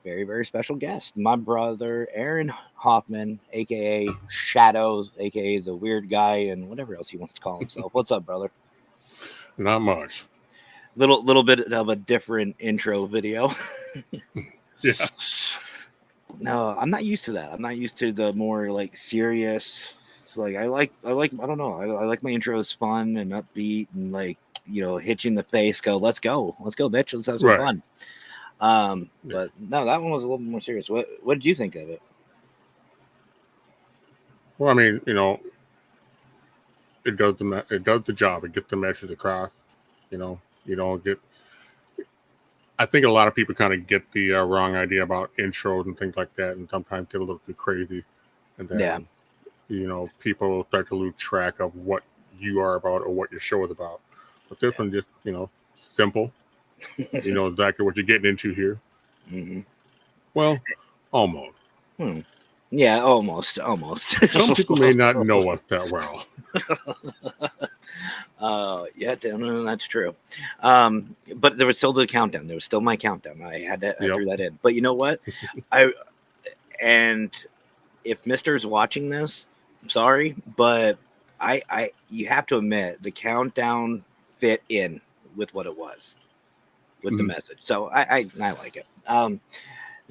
very, very special guest, my brother Aaron Hoffman, aka Shadows, aka the weird guy, and whatever else he wants to call himself. What's up, brother? Not much. Little bit of a different intro video. Yeah. No, I'm not used to that. I'm not used to the more like serious. Like I don't know. I like my intros fun and upbeat and like hit you in the face. Let's go, bitch. Let's have some Right. fun. Yeah. But no, that one was a little more serious. What did you think of it? Well, I mean, it does the job. It gets the message across. You don't get. I think a lot of people kind of get the wrong idea about intros and things like that, and sometimes get a little too crazy, and Yeah, then people start to lose track of what you are about or what your show is about. But this one just simple. You know exactly what you're getting into here. hmm Well, almost. hmm. Yeah, almost. Some people may not know us that well. Yeah, no, that's true. But there was still the countdown. There was still my countdown. I Yep. threw that in. But you know what? I and if Mister's watching this, I'm sorry, but you have to admit the countdown fit in with what it was with the Mhm. message. So I like it.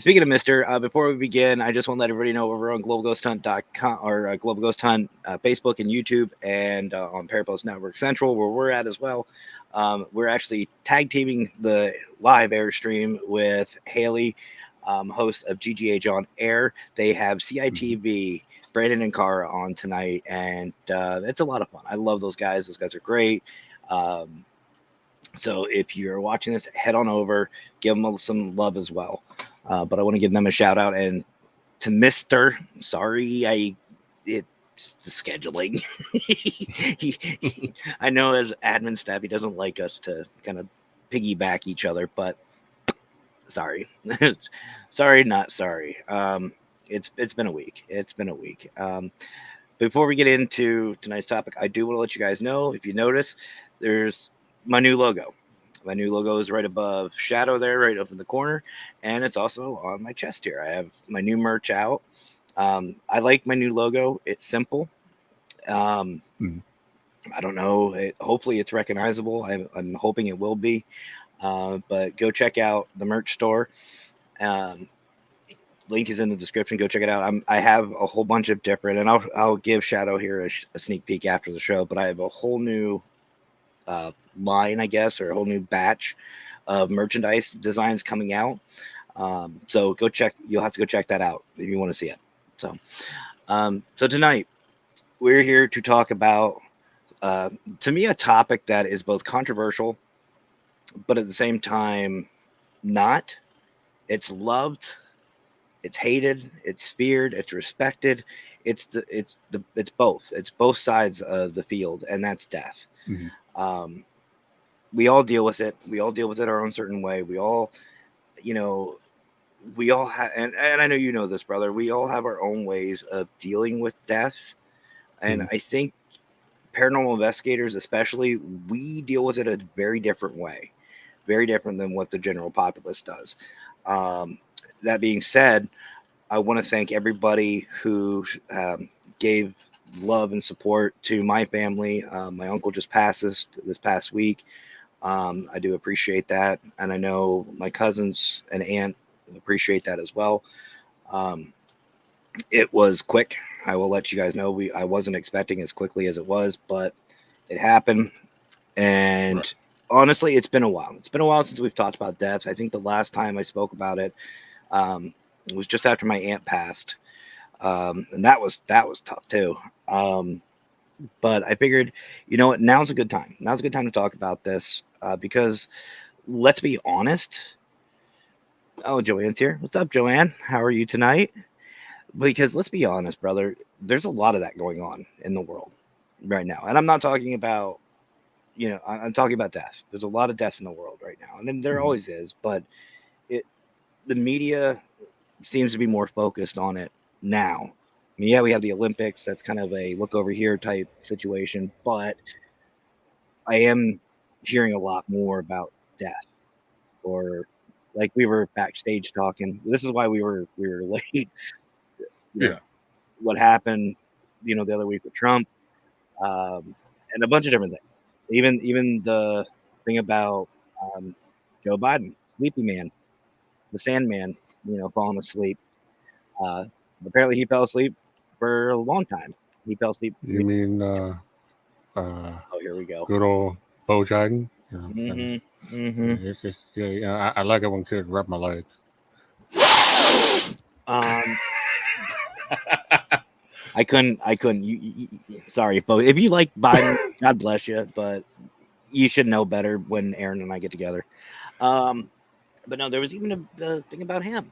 Speaking of Mister, before we begin, I just want to let everybody know we're on globalghosthunt.com or Global Ghost Hunt Facebook and YouTube and on Parapost Network Central, where we're at as well. We're actually tag teaming the live airstream with Haley, host of GGH on Air. They have Mhm. CITV, Brandon and Cara on tonight, and it's a lot of fun. I love those guys. Those guys are great. Um, so if you're watching this, head on over, give them some love as well. But I want to give them a shout out and to Mister. Sorry, it's the scheduling. I know as admin staff, he doesn't like us to kind of piggyback each other, but sorry, sorry, not sorry. It's been a week. It's been a week. Before we get into tonight's topic, I do want to let you guys know if you notice, there's my new logo. My new logo is right above Shadow there, right up in the corner, and it's also on my chest here. I have my new merch out. I like my new logo. It's simple. Um, Mhm. I don't know. Hopefully, it's recognizable. I'm hoping it will be. But go check out the merch store. Um, Link is in the description. Go check it out. I have a whole bunch of different, and I'll give Shadow here a sneak peek after the show. But I have a whole new uh, line, I guess, or a whole new batch of merchandise designs coming out. So go check. You'll have to go check that out if you want to see it. So tonight we're here to talk about, to me, a topic that is both controversial, but at the same time not. It's loved, it's hated, it's feared, it's respected. It's both. It's both sides of the field, and that's death. Mhm. Um, we all deal with it. We all deal with it our own certain way. You know, we all have, and I know you know this, brother. We all have our own ways of dealing with death, and Mhm. I think paranormal investigators, especially, we deal with it a very different way, very different than what the general populace does. Um, that being said, I want to thank everybody who gave love and support to my family. My uncle just passed this past week. I do appreciate that, and I know my cousins and aunt appreciate that as well. Um, it was quick. I will let you guys know. I wasn't expecting as quickly as it was, but it happened. Right. And honestly, it's been a while. It's been a while since we've talked about death. I think the last time I spoke about it was just after my aunt passed, and that was tough too. Um, but I figured, you know what? Now's a good time. Now's a good time to talk about this because let's be honest. Oh, Joanne's here. What's up, Joanne? How are you tonight? Because let's be honest, brother. There's a lot of that going on in the world right now, and I'm not talking about I'm talking about death. There's a lot of death in the world right now, and then there Mhm. always is. But it the media seems to be more focused on it now. I mean, yeah, we have the Olympics. That's kind of a look over here type situation, but I am hearing a lot more about death or like we were backstage talking. This is why we were late. Yeah. What happened, the other week with Trump, and a bunch of different things. Even the thing about Joe Biden, Sleepy Man, the Sandman, falling asleep. Uh, Apparently, he fell asleep for a long time. He fell asleep. You mean Oh, here we go. good old Bo Jiden? It's just I like it when kids rub my legs. I couldn't. Sorry, but if you like Biden, God bless you. But you should know better when Aaron and I get together. But no, there was even the thing about him.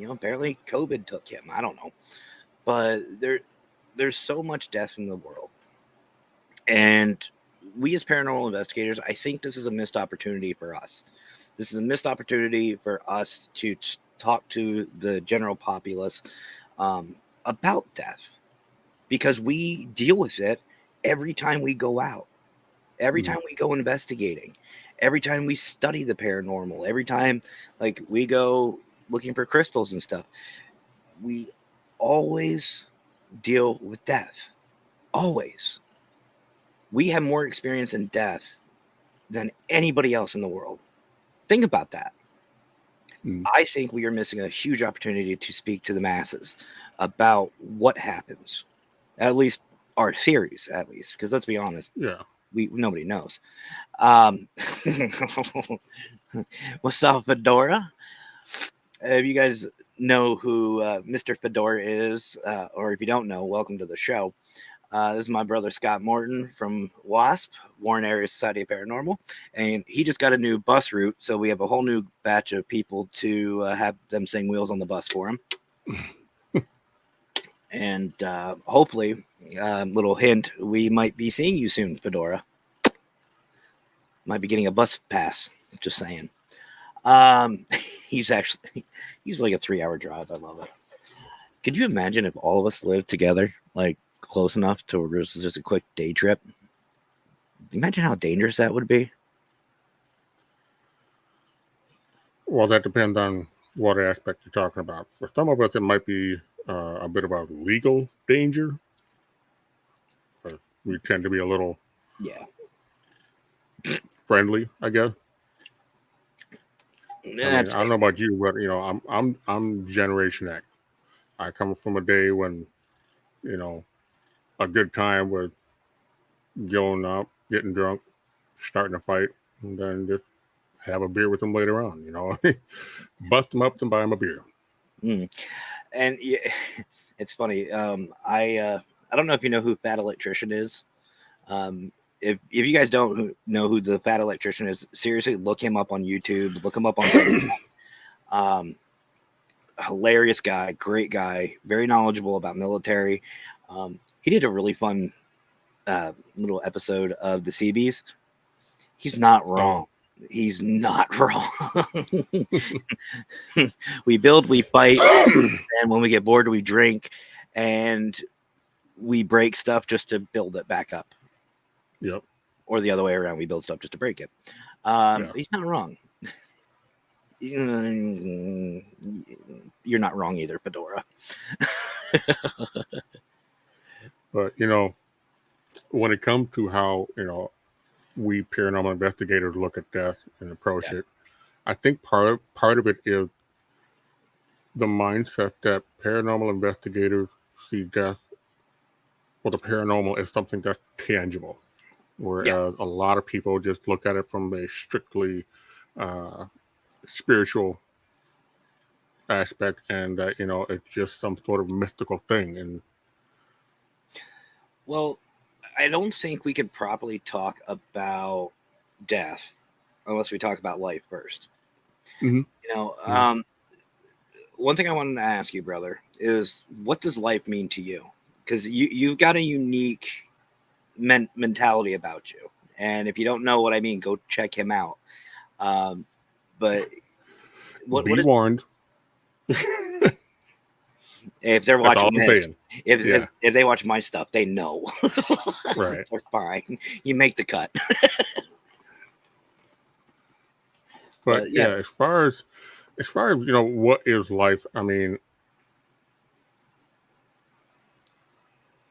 Apparently COVID took him. I don't know, but there's so much death in the world, and we as paranormal investigators, I think this is a missed opportunity for us. This is a missed opportunity for us to talk to the general populace about death, because we deal with it every time we go out, every time we go investigating, every time we study the paranormal, every time like we go looking for crystals and stuff. We always deal with death. Always. We have more experience in death than anybody else in the world. Think about that. I think we are missing a huge opportunity to speak to the masses about what happens. At least our theories, because let's be honest, nobody knows. What's up, Fedora? If you guys know who Mr. Fedora is, or if you don't know, welcome to the show. This is my brother Scott Morton from WASP, Warren Area Society of Paranormal, and he just got a new bus route, so we have a whole new batch of people to have them sing Wheels on the Bus for him. And hopefully, little hint, we might be seeing you soon, Fedora. Might be getting a bus pass, just saying. He's like a 3-hour drive. I love it. Could you imagine if all of us lived together, like close enough to where it was just a quick day trip? Imagine how dangerous that would be. Well, that depends on what aspect you're talking about. For some of us, it might be a bit of a legal danger. We tend to be a little friendly, I guess. I don't know about you, but I'm Generation X. I come from a day when a good time was going up, getting drunk, starting a fight, and then just have a beer with them later on. Bust them up and buy them a beer. And it's funny. I don't know if you know who Fat Electrician is. If you guys don't know who the Fat Electrician is, seriously, look him up on YouTube. Look him up on hilarious guy, great guy, very knowledgeable about military. He did a really fun little episode of the Seabees. He's not wrong. He's not wrong. We build, we fight, and when we get bored, we drink, and we break stuff just to build it back up. Yep. Or the other way around, we build stuff just to break it. He's not wrong. You're not wrong either, Fedora. But when it comes to how we paranormal investigators look at death and approach it, I think part of it is the mindset that paranormal investigators see death or the paranormal as something that's tangible, whereas a lot of people just look at it from a strictly spiritual aspect, and that it's just some sort of mystical thing. And well, I don't think we could properly talk about death unless we talk about life first. One thing I wanted to ask you, brother, is what does life mean to you? Because you've got a unique mentality about you, and if you don't know what I mean, go check him out. But what is warned? If they're watching this, if they watch my stuff, they know. Right. They're fine. You make the cut. But as far as As far as what is life? I mean,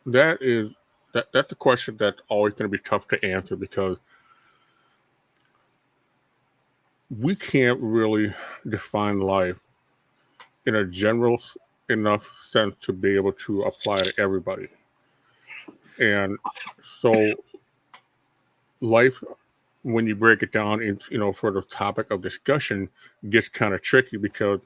that's a question that's always going to be tough to answer because we can't really define life in a general enough sense to be able to apply to everybody. And so life, when you break it down into, for the topic of discussion, gets kind of tricky because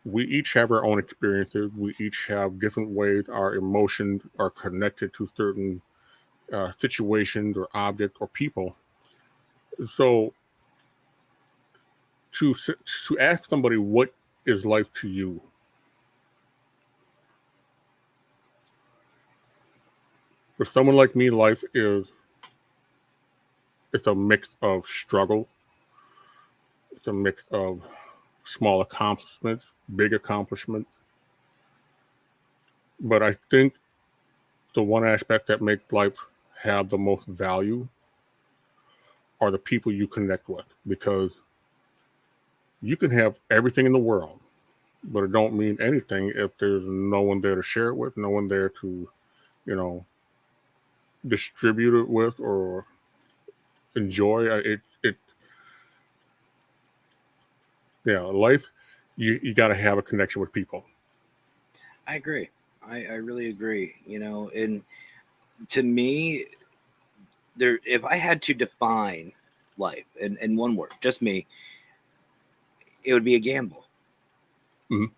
we each have our own experiences. We each have different ways our emotions are connected to certain situations or objects or people. So to ask somebody what is life to you, for someone like me, life is it's a mix of struggle. It's a mix of small accomplishments, big accomplishments. But I think the one aspect that makes life have the most value are the people you connect with, because you can have everything in the world, but it don't mean anything if there's no one there to share it with, no one there to, you know, distribute it with or enjoy it. Yeah, life, you got to have a connection with people. I agree. I really agree. And to me, if I had to define life in one word, just me, it would be a gamble. Mhm.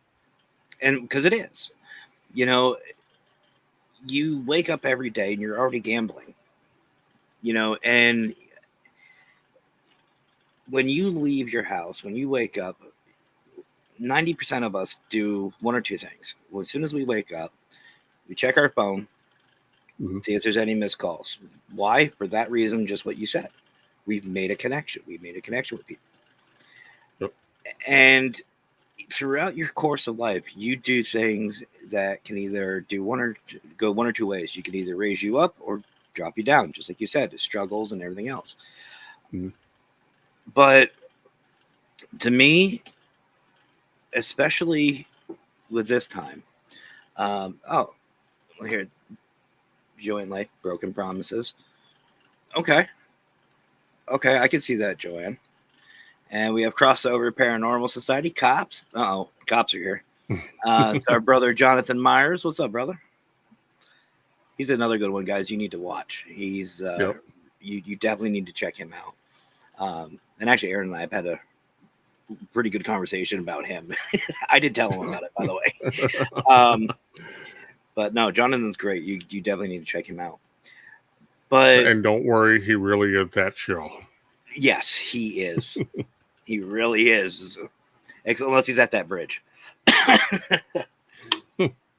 And because it is, you know, you wake up every day and you're already gambling, and when you leave your house, when you wake up, 90% of us do one or two things. Well, as soon as we wake up, we check our phone, Mhm. see if there's any missed calls. Why? For that reason, just what you said. We've made a connection. We've made a connection with people. Yep. And throughout your course of life, you do things that can either go one or two ways. You can either raise you up or drop you down, just like you said, struggles and everything else. Mhm. But to me, especially with this time, oh, well, here, Joanne Life, Broken Promises. Okay. Okay, I can see that, Joanne. And we have crossover paranormal society cops. Oh, cops are here. It's our brother Jonathan Myers. What's up, brother? He's another good one, guys. You need to watch. He's Yep. you definitely need to check him out. And actually, Aaron and I have had a pretty good conversation about him. I did tell him about it, by the way. But no, Jonathan's great. You definitely need to check him out. But And don't worry, he really is that show. yes, he is. He really is. Unless he's at that bridge.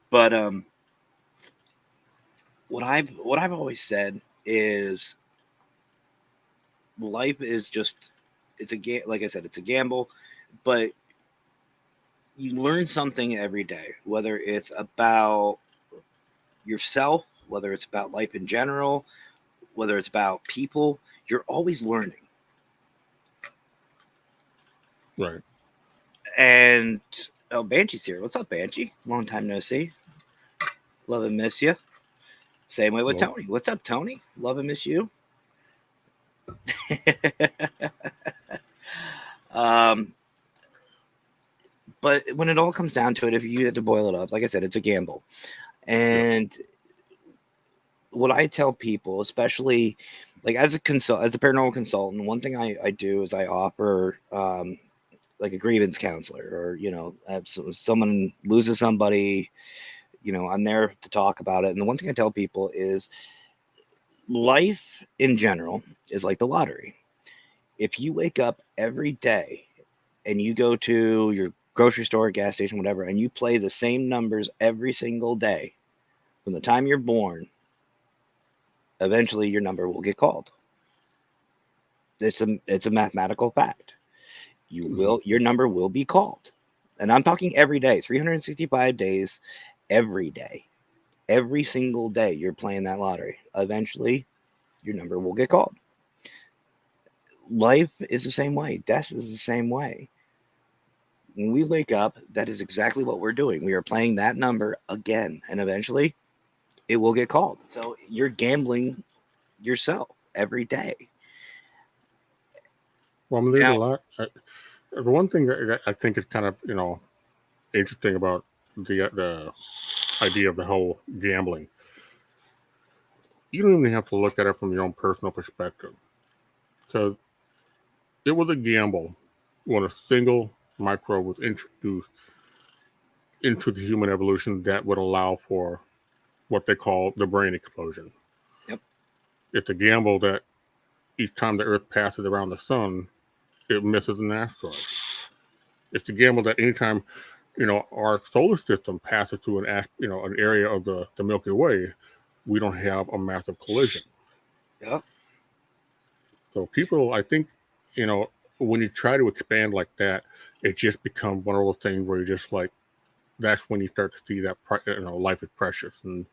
But what I've always said is life is just it's a game. Like I said, it's a gamble, but you learn something every day, whether it's about yourself, whether it's about life in general, whether it's about people. You're always learning. Right. And oh, Banshee's here. What's up, Banshee? Long time no see. Love and miss you. Same way with Well, Tony. What's up, Tony? Love and miss you. um, but when it all comes down to it, if you had to boil it up, like I said, it's a gamble. yep. And what I tell people, especially like as a paranormal consultant, one thing I do is I offer like a grievance counselor, or someone loses somebody, I'm there to talk about it. And the one thing I tell people is life in general is like the lottery. If you wake up every day and you go to your grocery store, gas station, whatever, and you play the same numbers every single day from the time you're born, eventually your number will get called. It's a mathematical fact. Mhm. Your number will be called. And I'm talking every day, 365 days, every day. Every single day you're playing that lottery. Eventually your number will get called. Life is the same way. Death is the same way. when we wake up, that is exactly what we're doing. We are playing that number again, and eventually it will get called. So you're gambling yourself every day. Well, I mean, there's a Now, lot. The one thing that I think is kind of interesting about the idea of the whole gambling, you don't even have to look at it from your own personal perspective, because it was a gamble when a single microbe was introduced into the human evolution that would allow for what they call the brain explosion. yep. It's a gamble that each time the Earth passes around the sun, it misses an asteroid. It's a gamble that anytime our solar system passes through an area of the Milky Way, we don't have a massive collision. Yep. So people, I think, when you try to expand like that, it just becomes one of those things where you're just like, that's when you start to see that life is precious, and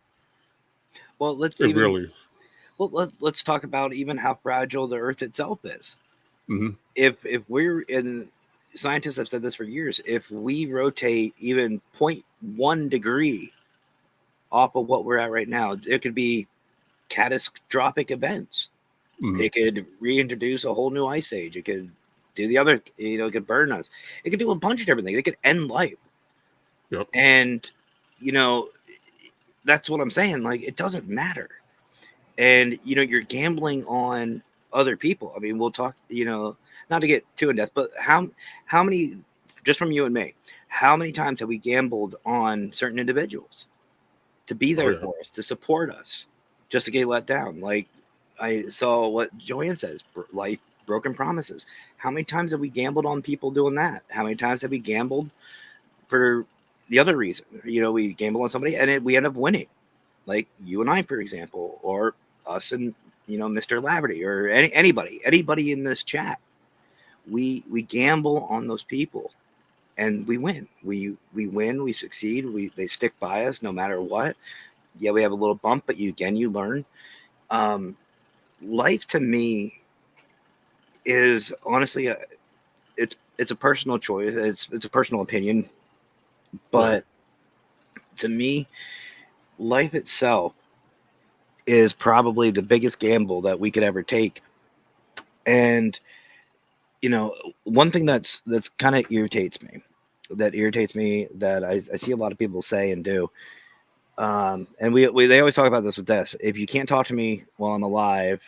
Well, it really is. let's talk about even how fragile the Earth itself is. Mm-hmm. If we're in scientists have said this for years, if we rotate even 0.1 degree off of what we're at right now, it could be catastrophic events. Mm-hmm. It could reintroduce a whole new ice age. It could do the other, it could burn us. It could do a bunch of different things. It could end life. Yep. And, that's what I'm saying. Like, it doesn't matter. And, you're gambling on other people. I mean, we'll talk, not to get too in depth, but how many, just from you and me, how many times have we gambled on certain individuals to be Oh there yeah. for us, to support us, just to get let down? Like, I saw what Joanne says, life, broken promises. How many times have we gambled on people doing that? How many times have we gambled for the other reason? We gamble on somebody and we end up winning. Like you and I, for example, or us and Mr. Laverty, or anybody in this chat. We gamble on those people and we win. We win, we succeed, they stick by us no matter what. Yeah, we have a little bump, but you learn. Life to me is honestly it's a personal choice. It's a personal opinion, but Right. to me, life itself is probably the biggest gamble that we could ever take. And one thing that's kind of irritates me, that I see a lot of people say and do. And they always talk about this with death. If you can't talk to me while I'm alive,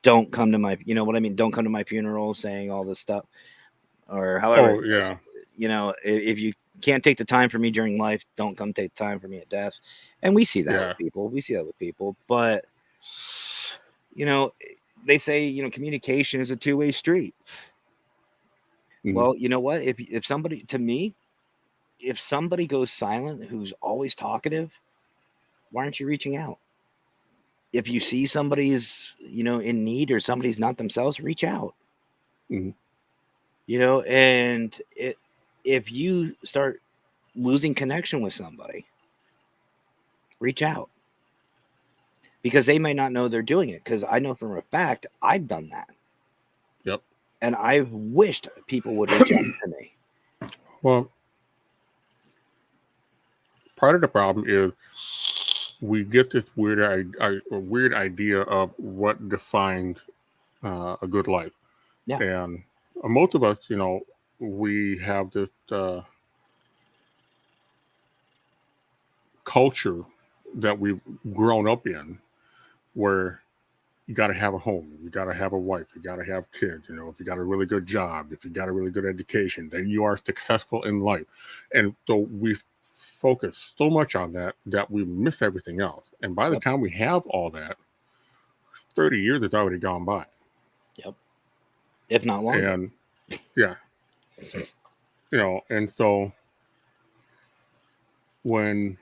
don't come to my, you know what I mean? Don't come to my funeral, saying all this stuff, or however it Oh goes. yeah. If you can't take the time for me during life, don't come take the time for me at death. And we see that Yeah. with people. We see that with people. But you know, they say communication is a two-way street. Mm-hmm. Well, you know what? If somebody, to me, if somebody goes silent who's always talkative, why aren't you reaching out? If you see somebody's in need, or somebody's not themselves, reach out. Mm-hmm. And if you start losing connection with somebody, reach out, because they may not know they're doing it, because I know for a fact I've done that. Yep. And I've wished people would reach out to me. Well, part of the problem is we get this weird idea of what defines a good life. Yeah. And most of us, we have this culture that we've grown up in, where you got to have a home, you got to have a wife, you got to have kids. If you got a really good job, if you got a really good education, then you are successful in life. And so we focus so much on that we miss everything else. And by the Yep. time we have all that, 30 years has already gone by. Yep. If not longer. And yeah, and so when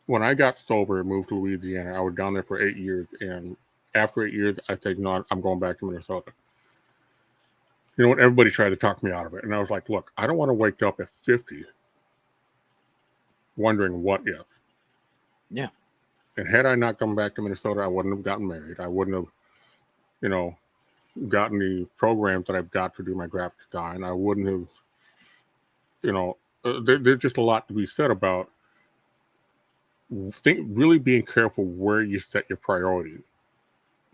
I got sober and moved to Louisiana, I was down there for 8 years. And after 8 years, I said, no, I'm going back to Minnesota. You know what? Everybody tried to talk me out of it. And I was like, look, I don't want to wake up at 50 wondering what if. Yeah. And had I not come back to Minnesota, I wouldn't have gotten married. I wouldn't have, gotten the programs that I've got to do my graphic design. I wouldn't have, there's just a lot to be said about really being careful where you set your priority,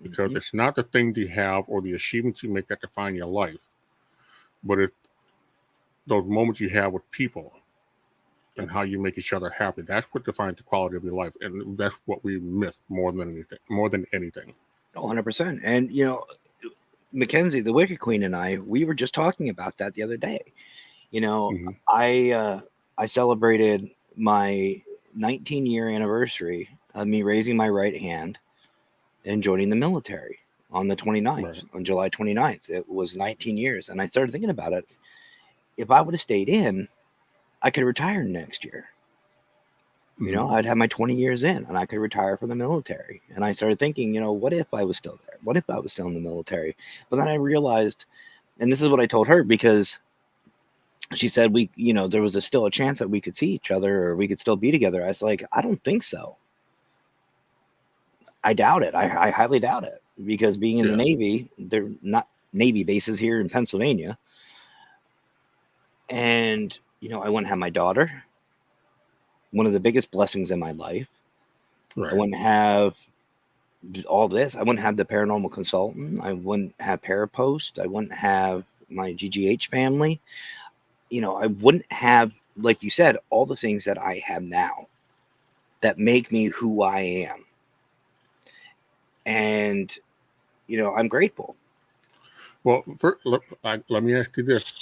because Mhm. it's not the things you have or the achievements you make that define your life, but it's those moments you have with people Yep. and how you make each other happy. That's what defines the quality of your life, and that's what we miss more than anything. More than anything. 100%. And Mackenzie, the Wicked Queen, and we were just talking about that the other day. You know, Mm-hmm. I celebrated my 19-year anniversary of me raising my right hand and joining the military on the 29th, Right. on July 29th. It was 19 years. And I started thinking about it. If I would have stayed in, I could retire next year. Mm-hmm. I'd have my 20 years in and I could retire from the military. And I started thinking, what if I was still there? What if I was still in the military? But then I realized, and this is what I told her, because she said there was still a chance that we could see each other or we could still be together. I was like, I don't think so. I doubt it. I highly doubt it, because being in the Yeah. Navy, they're not Navy bases here in Pennsylvania. And, I wouldn't have my daughter, one of the biggest blessings in my life. I Right. wouldn't have all this. I wouldn't have the paranormal consultant. I wouldn't have Parapost. I wouldn't have my GGH family. I wouldn't have, like you said, all the things that I have now that make me who I am. And, I'm grateful. Well, let me ask you this: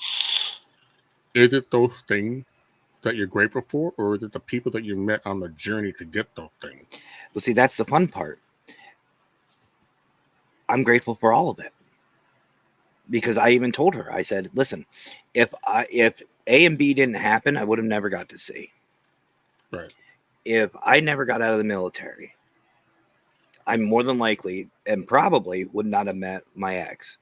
is it those things that you're grateful for, or is it the people that you met on the journey to get those things? Well, see, that's the fun part. I'm grateful for all of it, because I even told her, I said, listen, if A and B didn't happen, I would have never got to C. Right. If I never got out of the military, I more than likely and probably would not have met my ex.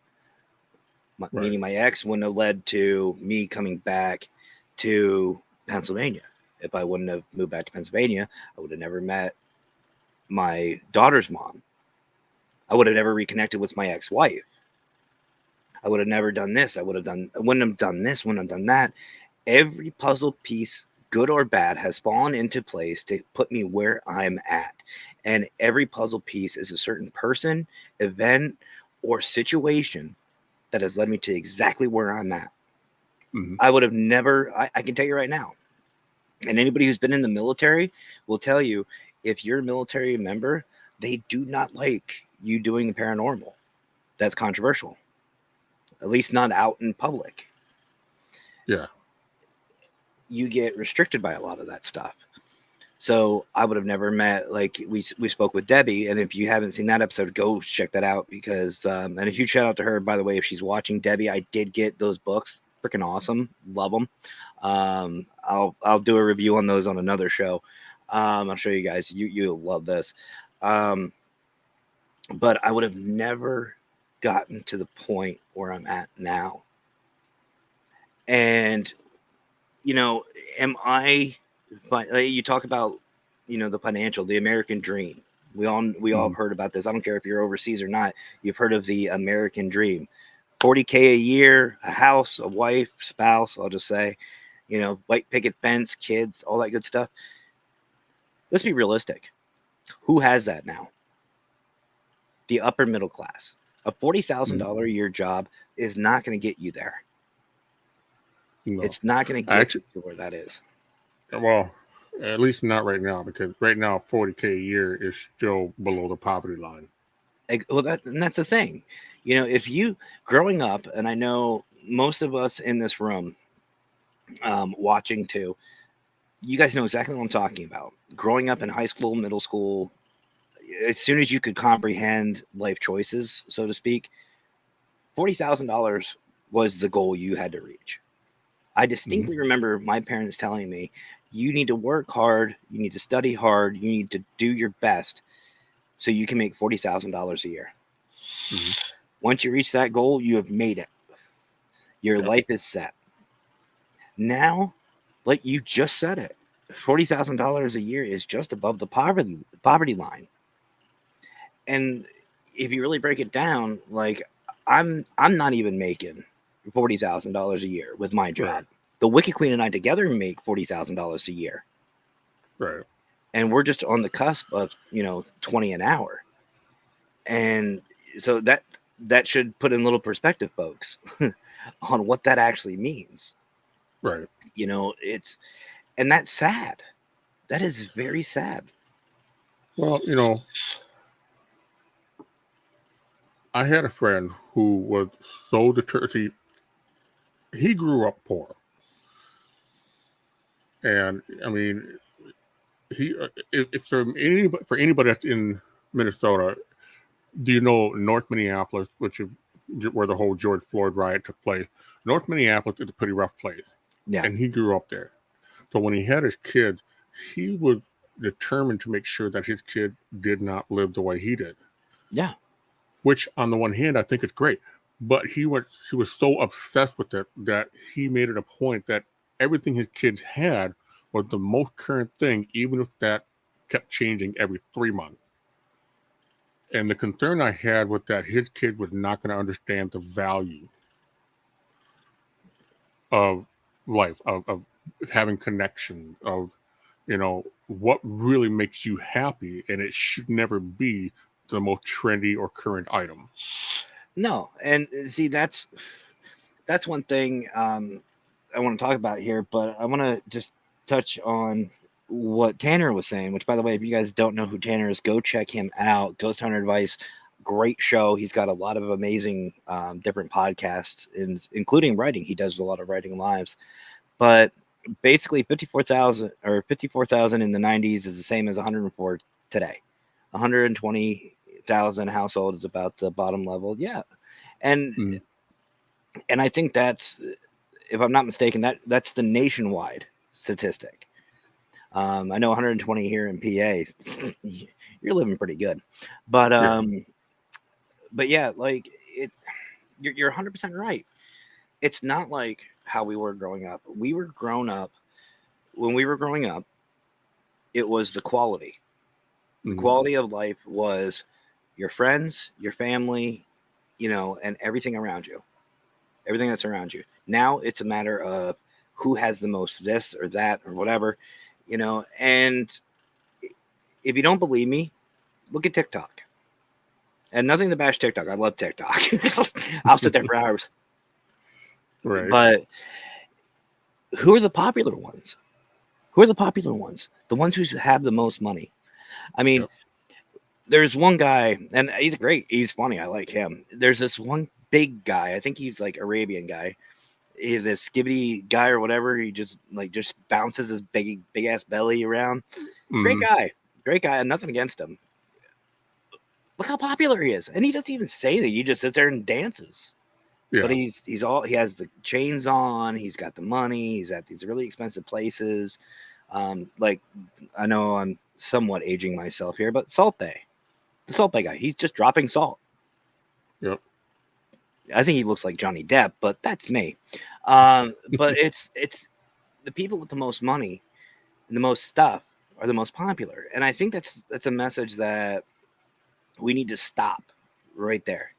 Right. Meaning my ex wouldn't have led to me coming back to Pennsylvania. If I wouldn't have moved back to Pennsylvania, I would have never met my daughter's mom. I would have never reconnected with my ex-wife. I would have never done this. I wouldn't have done this, wouldn't have done that. Every puzzle piece, good or bad, has fallen into place to put me where I'm at. And every puzzle piece is a certain person, event, or situation that has led me to exactly where I'm at. Mm-hmm. I would have never, I can tell you right now, and anybody who's been in the military will tell you, if you're a military member, they do not like you doing the paranormal. That's controversial, at least not out in public. Yeah. You get restricted by a lot of that stuff. So I would have never met, like we spoke with Debbie, and if you haven't seen that episode, go check that out, because and a huge shout out to her, by the way, if she's watching. Debbie, I did get those books, freaking awesome, love them. I'll do a review on those on another show. I'll show you guys. You'll love this. But I would have never gotten to the point where I'm at now. And am I? You talk about the financial, the American dream. We all Mm-hmm. have heard about this. I don't care if you're overseas or not. You've heard of the American dream. 40K a year, a house, a wife, spouse. I'll just say, white picket fence, kids, all that good stuff. Let's be realistic. Who has that now? The upper middle class. A $40,000 a year job is not going to get you there. No. It's not going to get you Actually, to where that is. well, at least not right now, because right now 40K a year is still below the poverty line. Well, that's the thing. If you growing up, and I know most of us in this room watching too, you guys know exactly what I'm talking about. Growing up in high school, middle school, as soon as you could comprehend life choices, so to speak, $40,000 was the goal you had to reach. I Mm-hmm. distinctly remember my parents telling me, you need to work hard, you need to study hard, you need to do your best so you can make $40,000 a year. Mm-hmm. Once you reach that goal, you have made it. Your Yep. life is set. Now, like you just said it, $40,000 a year is just above the poverty line. And if you really break it down, like I'm not even making $40,000 a year with my Right. job. The Wicked Queen and I together make $40,000 a year, Right. and we're just on the cusp of 20 an hour. And so that should put in little perspective, folks, on what that actually means. Right. And that's sad. That is very sad. Well, I had a friend who was so determined. See, he grew up poor, and I mean, he if for anybody that's in Minnesota, do you know North Minneapolis, which is where the whole George Floyd riot took place? North Minneapolis is a pretty rough place, Yeah. and he grew up there. So when he had his kids, he was determined to make sure that his kid did not live the way he did. Yeah. Which, on the one hand, I think is great, but he was so obsessed with it that he made it a point that everything his kids had was the most current thing, even if that kept changing every 3 months. And the concern I had was that his kid was not going to understand the value of life, of having connection, of what really makes you happy, and it should never be the most trendy or current item. No, and see, that's one thing I want to talk about here, but I want to just touch on what Tanner was saying, which, by the way, if you guys don't know who Tanner is, go check him out. Ghost Hunter Advice, great show. He's got a lot of amazing different podcasts, including writing. He does a lot of writing lives. But basically, 54,000 in the 90s is the same as 104 today. 120,000 household is about the bottom level. Yeah. And I think that's, if I'm not mistaken, that's the nationwide statistic. I know 120 here in PA. You're living pretty good, but yeah, like you're 100% right. It's not like how we were growing up. When we were growing up, it was the quality. The quality of life was your friends, your family, and everything around you. Everything that's around you. Now it's a matter of who has the most this or that or whatever, and if you don't believe me, look at TikTok. And nothing to bash TikTok. I love TikTok. I'll sit there for hours. Right. But who are the popular ones? Who are the popular ones? The ones who have the most money. I mean, there's one guy, and he's funny. I like him. There's this one big guy. I think he's like Arabian guy. He's a skibbity guy or whatever. He just bounces his big ass belly around. Great guy. Nothing against him. Look how popular he is. And he doesn't even say that. He just sits there and dances. Yeah. But he has the chains on. He's got the money. He's at these really expensive places. Like, I know I'm somewhat aging myself here, but Salt Bay, the Salt Bay guy, he's just dropping salt. Yep. I think he looks like Johnny Depp, but that's me. But it's the people with the most money and the most stuff are the most popular. And I think that's a message that we need to stop right there.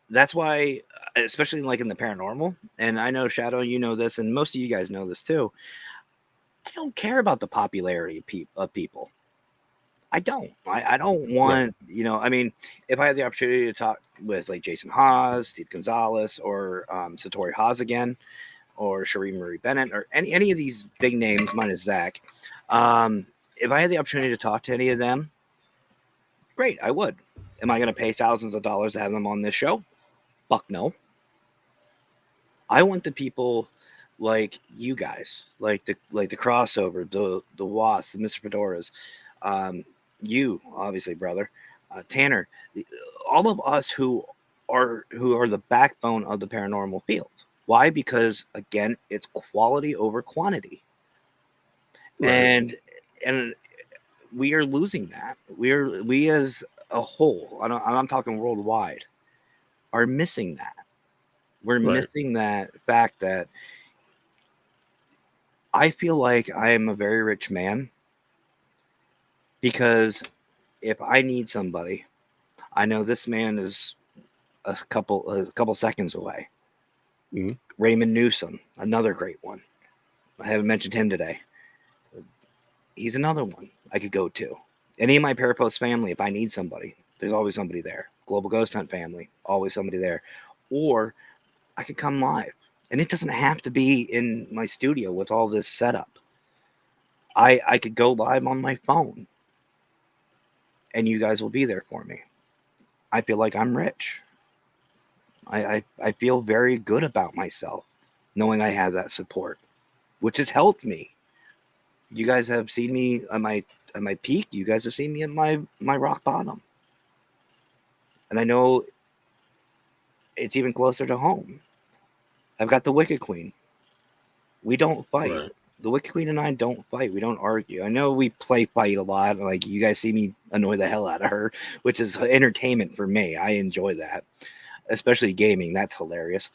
That's why, especially like in the paranormal, and I know Shadow, you know this, and most of you guys know this too. I don't care about the popularity of people. I don't. I don't want, I mean, if I had the opportunity to talk with like Jason Haas, Steve Gonzalez, or Satori Haas again, or Sheree Marie Bennett, or any of these big names, minus Zach, if I had the opportunity to talk to any of them, great, I would. Am I going to pay thousands of dollars to have them on this show? Fuck no. I want the people like you guys, like the crossover, the Wasp, the Mr. Fedoras, you obviously, brother, Tanner, all of us who are the backbone of the paranormal field. Why? Because again, it's quality over quantity, right. and we are losing that. We as a whole, I'm talking worldwide, are missing that. We're missing that fact that I feel like I am a very rich man because if I need somebody, I know this man is a couple seconds away. Mhm. Raymond Newsom, another great one. I haven't mentioned him today. He's another one I could go to. Any of my Parapost family, if I need somebody, there's always somebody there. Global Ghost Hunt family, always somebody there. Or I could come live. And it doesn't have to be in my studio with all this setup. I could go live on my phone and you guys will be there for me. I feel like I'm rich. I feel very good about myself knowing I have that support, which has helped me. You guys have seen me at my peak. You guys have seen me at my rock bottom. And I know it's even closer to home. I've got the Wicked Queen. We don't fight. Right. The Wicked Queen and I don't fight. We don't argue. I know we play fight a lot. Like you guys see me annoy the hell out of her, which is entertainment for me. I enjoy that, especially gaming. That's hilarious.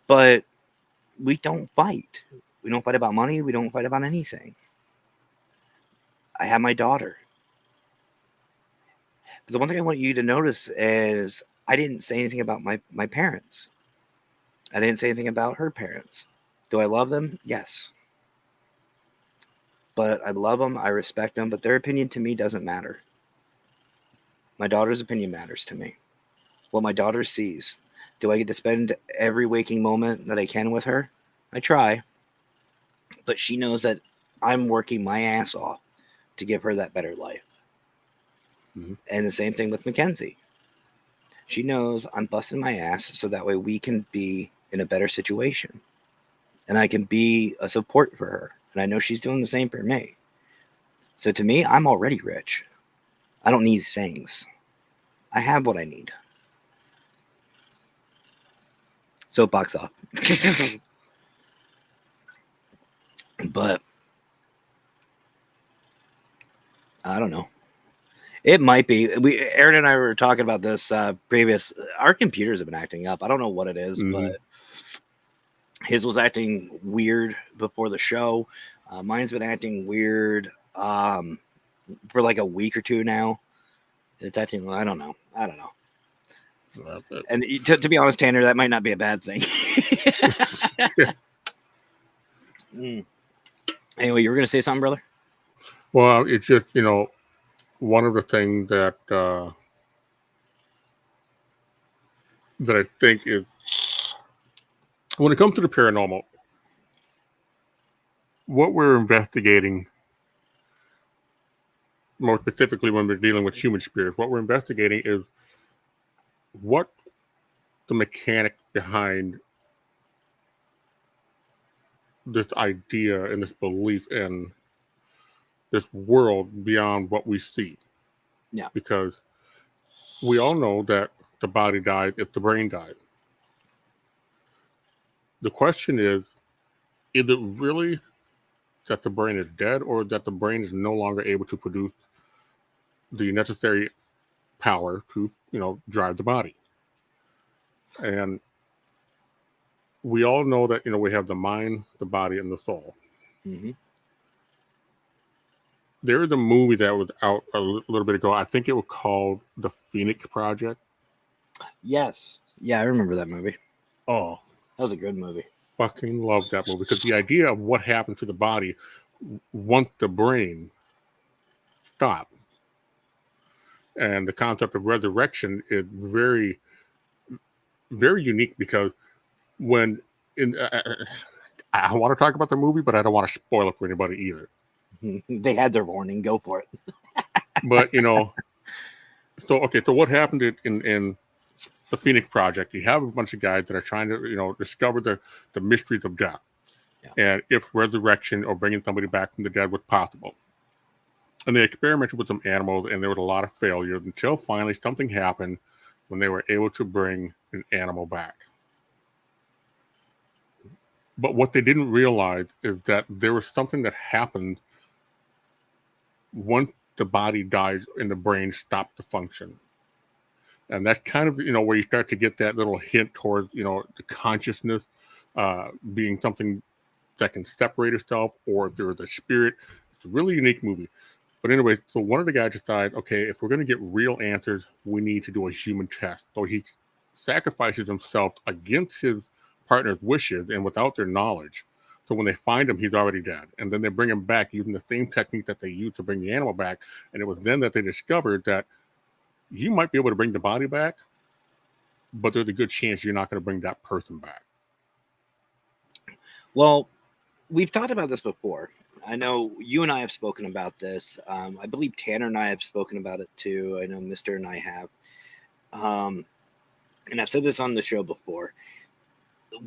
But we don't fight. We don't fight about money. We don't fight about anything. I have my daughter. But the one thing I want you to notice is I didn't say anything about my parents. I didn't say anything about her parents. Do I love them? Yes. But I love them. I respect them. But their opinion to me doesn't matter. My daughter's opinion matters to me. What my daughter sees. Do I get to spend every waking moment that I can with her? I try. But she knows that I'm working my ass off to give her that better life. Mm-hmm. And the same thing with Mackenzie. She knows I'm busting my ass so that way we can be in a better situation. And I can be a support for her. And I know she's doing the same for me. So to me, I'm already rich. I don't need things. I have what I need. Soapbox off. But I don't know. It might be. Aaron and I were talking about this previous. Our computers have been acting up. I don't know what it is, Mm-hmm. but his was acting weird before the show. Mine's been acting weird for like a week or two now. It's acting. I don't know. And to be honest, Tanner, that might not be a bad thing. Anyway, you were going to say something, brother? Well, it's just, one of the things that I think is, when it comes to the paranormal, what we're investigating, more specifically when we're dealing with human spirits, what we're investigating is what the mechanic behind this idea and this belief in this world beyond what we see. Yeah. Because we all know that the body dies if the brain dies. The question is it really that the brain is dead or that the brain is no longer able to produce the necessary power to, drive the body? And we all know that, we have the mind, the body, and the soul. Mm-hmm. There is a movie that was out a little bit ago. I think it was called The Phoenix Project. Yes. Yeah, I remember that movie. Oh, that was a good movie. Fucking love that movie because the idea of what happens to the body once the brain stops, and the concept of resurrection is very, very unique because when I want to talk about the movie, but I don't want to spoil it for anybody either. They had their warning. Go for it. But so what happened in the Phoenix Project? You have a bunch of guys that are trying to discover the mysteries of death, and if resurrection or bringing somebody back from the dead was possible. And they experimented with some animals, and there was a lot of failures until finally something happened when they were able to bring an animal back. But what they didn't realize is that there was something that happened once the body dies and the brain stopped to function. And that's kind of, where you start to get that little hint towards, the consciousness being something that can separate itself, or if there was a spirit. It's a really unique movie. But anyway, so one of the guys decided, okay, if we're going to get real answers, we need to do a human test. So he sacrifices himself against his partner's wishes and without their knowledge. So when they find him, he's already dead. And then they bring him back using the same technique that they used to bring the animal back. And it was then that they discovered that you might be able to bring the body back, but there's a good chance you're not going to bring that person back. Well, we've talked about this before. I know you and I have spoken about this. I believe Tanner and I have spoken about it too. I know Mr. and I have. And I've said this on the show before.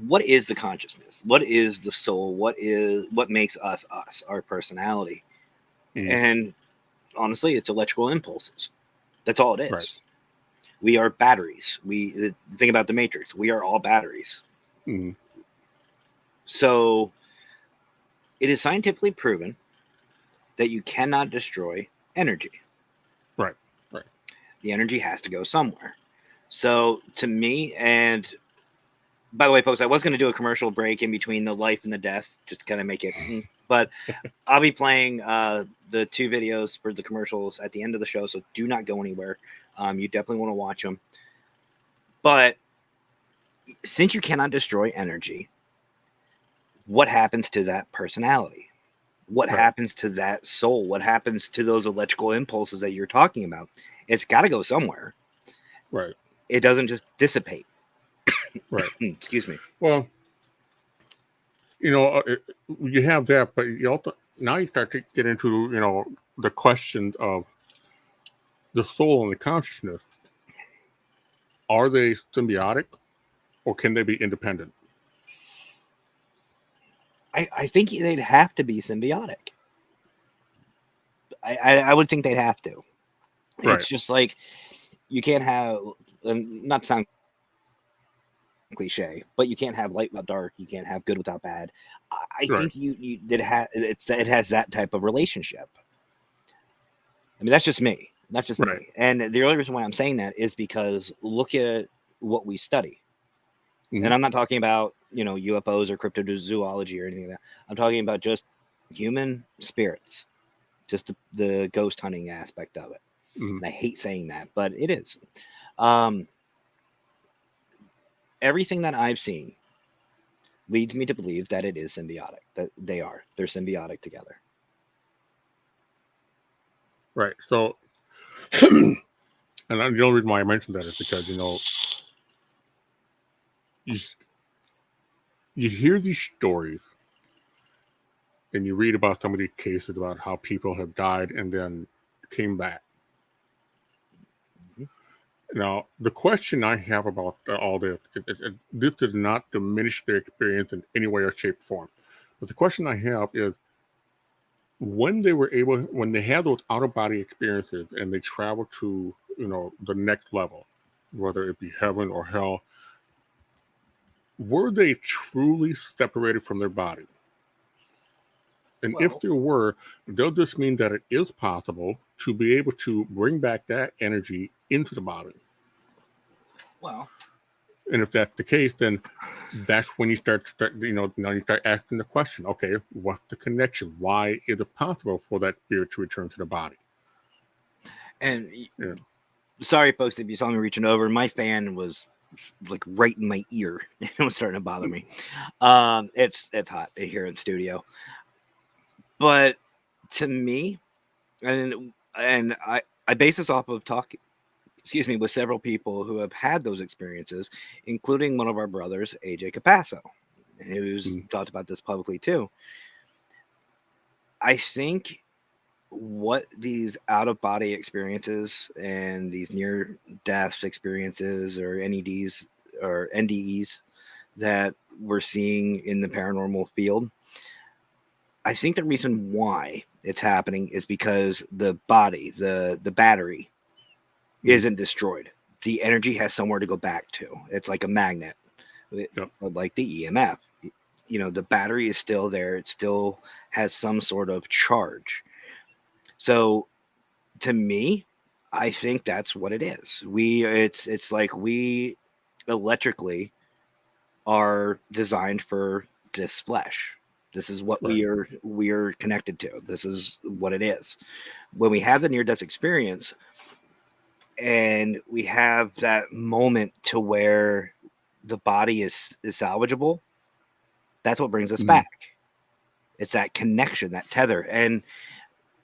What is the consciousness? What is the soul? What makes us us, our personality? And honestly, it's electrical impulses. That's all it is. Right. We are batteries. We think about the Matrix. We are all batteries. So it is scientifically proven that you cannot destroy energy. Right. The energy has to go somewhere. So to me, and by the way, folks, I was going to do a commercial break in between the life and the death, just to kind of make it, but I'll be playing the 2 videos for the commercials at the end of the show. So do not go anywhere. You definitely want to watch them. But since you cannot destroy energy, what happens to that personality? What happens to that soul? What happens to those electrical impulses that you're talking about? It's got to go somewhere. Right. It doesn't just dissipate. Right. Excuse me. Well, you have that, but you also now you start to get into the question of the soul and the consciousness. Are they symbiotic, or can they be independent? I think they'd have to be symbiotic. I would think they'd have to. Right. It's just like you can't have, not to sound cliche, but you can't have light without dark. You can't have good without bad. I think it has that type of relationship. I mean, that's just me. That's just me. And the only reason why I'm saying that is because look at what we study. And I'm not talking about, UFOs or cryptozoology or anything like that. I'm talking about just human spirits, just the ghost hunting aspect of it. And I hate saying that, but it is. Everything that I've seen leads me to believe that it is symbiotic, that they're symbiotic together. Right. So, and the only reason why I mentioned that is because, you hear these stories and you read about some of these cases about how people have died and then came back. Now, the question I have about all this, this does not diminish their experience in any way or shape or form. But the question I have is, when they had those out-of-body experiences and they travel to, the next level, whether it be heaven or hell, were they truly separated from their body? And if there were, does this mean that it is possible to be able to bring back that energy into the body? Well, and if that's the case, then that's when you start now you start asking the question, okay, what's the connection? Why is it possible for that spirit to return to the body? And sorry, folks, if you saw me reaching over, my fan was like right in my ear. It was starting to bother me. It's hot here in studio. But to me, and I base this off of talking, with several people who have had those experiences, including one of our brothers, AJ Capasso, who's talked about this publicly too. I think what these out-of-body experiences and these near-death experiences or NEDs or NDEs that we're seeing in the paranormal field, I think the reason why it's happening is because the body, the battery, isn't destroyed. The energy has somewhere to go back to. It's like a magnet, like the EMF. The battery is still there. It still has some sort of charge. So to me, I think that's what it is. It's like we electrically are designed for this flesh. This is what we are connected to. This is what it is. When we have the near-death experience and we have that moment to where the body is salvageable, that's what brings us Mm. back. It's that connection, that tether. And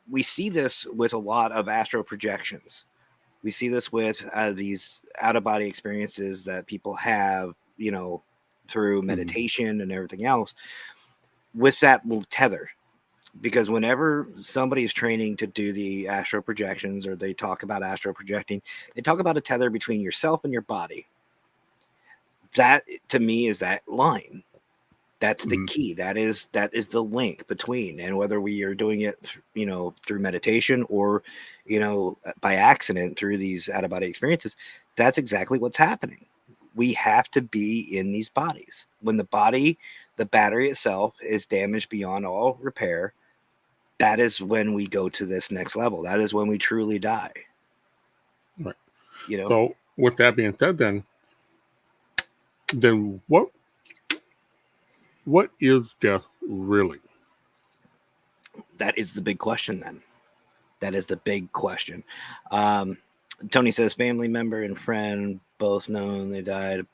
we see this with a lot of astral projections. We see this with these out of body experiences that people have, through Mm. meditation and everything else, with that little tether. Because whenever somebody is training to do the astral projections, or they talk about astral projecting, they talk about a tether between yourself and your body. That, to me, is that line. That's the Mm. key. That is the link between. And whether we are doing it through meditation, or by accident through these out of body experiences, that's exactly what's happening. We have to be in these bodies. When the battery itself is damaged beyond all repair, that is when we go to this next level. That is when we truly die. Right. You know, So with that being said, then what is death really? that is the big question then. That is the big question. Um, Tony says family member and friend both known they died.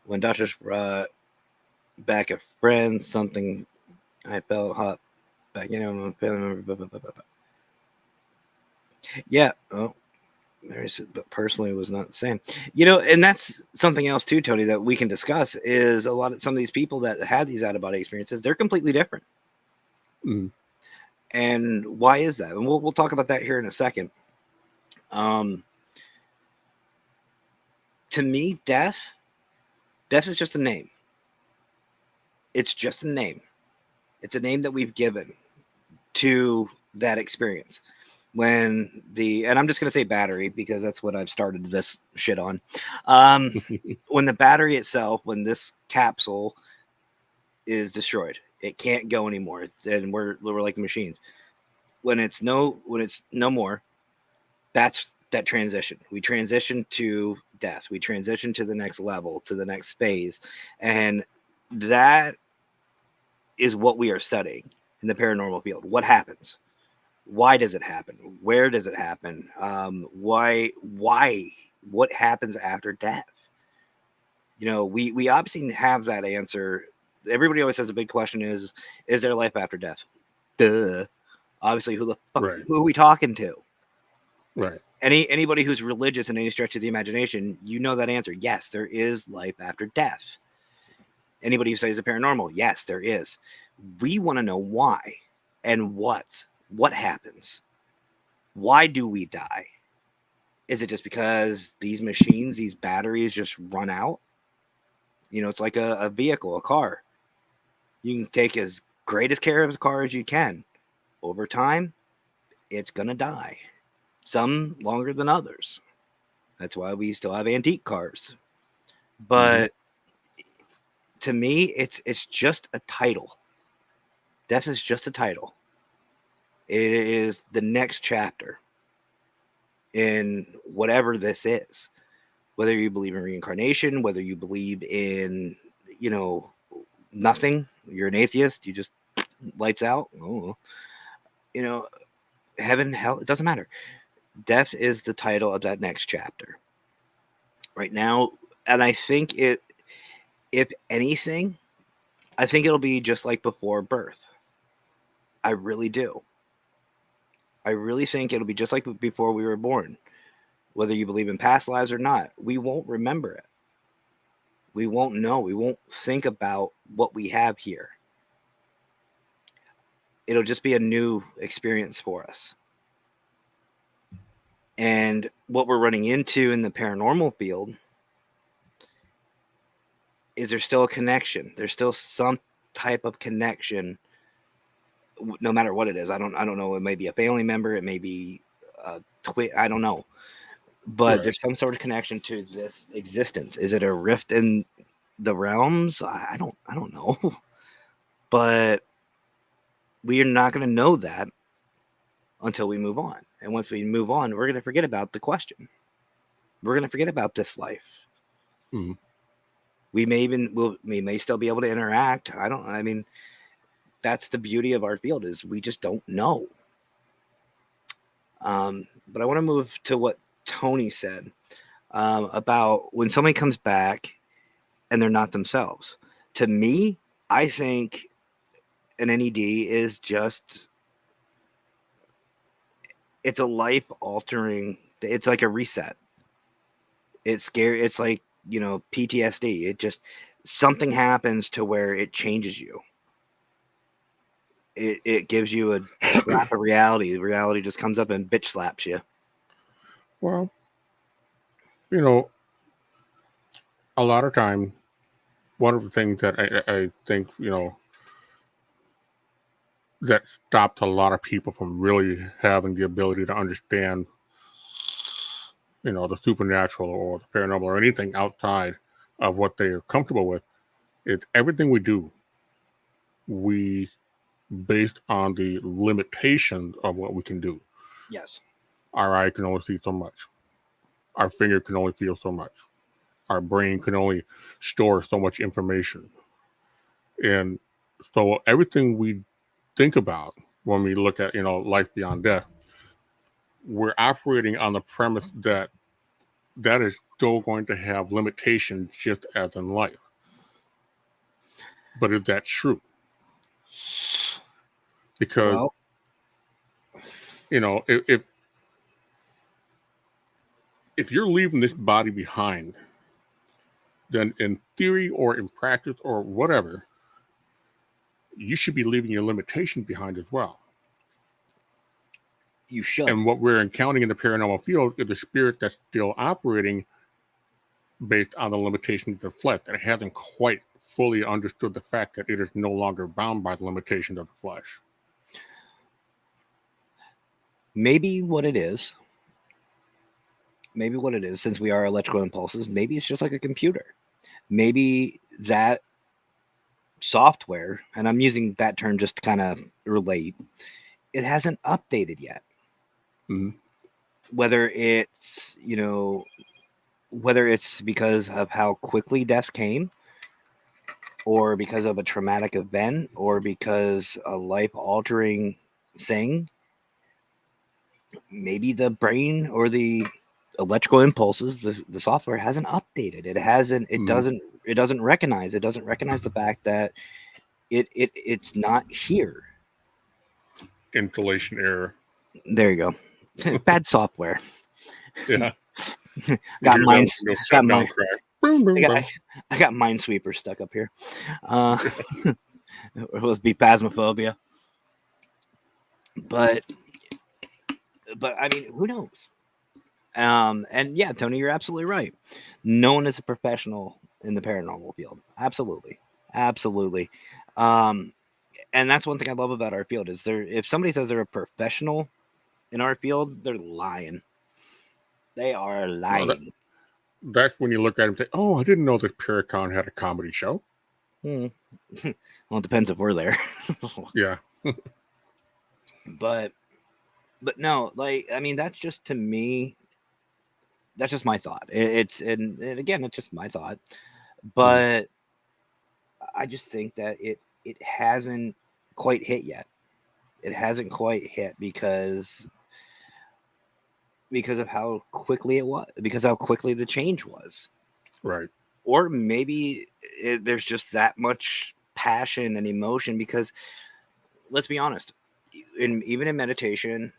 When doctors brought back a friend, something I felt hot back in my family member. Blah, blah, blah, blah, blah. Yeah. Oh, but personally it was not the same. And that's something else too, Tony, that we can discuss is some of these people that had these out of body experiences, they're completely different. Mm. And why is that? And we'll talk about that here in a second. Um, to me, death is just a name. It's just a name. It's a name that we've given to that experience. And I'm just going to say battery because that's what I've started this shit on. When the battery itself, when this capsule is destroyed, it can't go anymore. And we're like machines. When it's no more, that's that transition. We transition to death. We transition to the next level, to the next phase. And that is what we are studying in the paranormal field. What happens? Why does it happen? Where does it happen? Why? What happens after death? We obviously have that answer. Everybody always says the big question is there life after death? Duh. Obviously, who the fuck? Right. Who are we talking to? Right. Anybody who's religious in any stretch of the imagination, that answer. Yes, there is life after death. Anybody who says the paranormal, yes, there is. We want to know why and what happens. Why do we die? Is it just because these machines, these batteries just run out? It's like a vehicle, a car. You can take as great as care of the car as you can. Over time, it's going to die. Some longer than others. That's why we still have antique cars. Mm-hmm. But to me, it's just a title. Death is just a title. It is the next chapter in whatever this is. Whether you believe in reincarnation, whether you believe in, nothing, you're an atheist, you just lights out. Oh, you know, heaven, hell, it doesn't matter. Death is the title of that next chapter right now. And I think if anything, I think it'll be just like before birth. I really do. I really think it'll be just like before we were born. Whether you believe in past lives or not, we won't remember it. We won't know. We won't think about what we have here. It'll just be a new experience for us. And what we're running into in the paranormal field is there's still a connection. There's still some type of connection, no matter what it is. I don't know. It may be a family member. It may be a twin. I don't know. But Right. there's some sort of connection to this existence. Is it a rift in the realms? I don't know. But we are not going to know that until we move on. And once we move on, we're going to forget about the question. We're going to forget about this life. Mm-hmm. We may still be able to interact. I mean, that's the beauty of our field is we just don't know. But I want to move to what Tony said about when somebody comes back and they're not themselves. To me, I think an NED is just, it's a life altering, it's like a reset. It's scary. It's like, PTSD. It just, something happens to where it changes you. It gives you a slap of reality. Reality just comes up and bitch slaps you. Well, you know, a lot of time, one of the things that I think, that stopped a lot of people from really having the ability to understand, the supernatural or the paranormal or anything outside of what they are comfortable with, is everything we do, we based on the limitations of what we can do. Yes. Our eye can only see so much. Our finger can only feel so much. Our brain can only store so much information. And so everything we think about when we look at, life beyond death, we're operating on the premise that that is still going to have limitations just as in life. But is that true? Because, Well, if you're leaving this body behind, then in theory or in practice or whatever, you should be leaving your limitation behind as well. you should. And what we're encountering in the paranormal field is a spirit that's still operating based on the limitations of the flesh, that hasn't quite fully understood the fact that it is no longer bound by the limitations of the flesh. Maybe what it is, since we are electrical impulses, maybe it's just like a computer. Maybe that software, and I'm using that term just to kind of relate, it hasn't updated yet. Mm-hmm. Whether it's, whether it's because of how quickly death came, or because of a traumatic event, or because a life altering thing, maybe the brain or the electrical impulses, the software hasn't updated. It hasn't, it doesn't recognize the fact that it's not here. Installation error. There you go. Bad software. Yeah. got Hear mine. that Got shutdown my. crash. Boom, boom, boom. I got Minesweeper stuck up here. It was be phasmophobia. But I mean, who knows? And yeah, Tony, you're absolutely right. No one is a professional in the paranormal field. Absolutely. And that's one thing I love about our field is if somebody says they're a professional in our field, they're lying. They are lying. That's when you look at him and say, "Oh, I didn't know that Paracon had a comedy show." Well, it depends if we're there. Yeah. But no, like, I mean, that's just, to me, that's just my thought. And again, it's just my thought. But I just think that it hasn't quite hit yet. It hasn't quite hit because of how quickly it was, because how quickly the change was. Right. Or maybe there's just that much passion and emotion, because let's be honest, even in meditation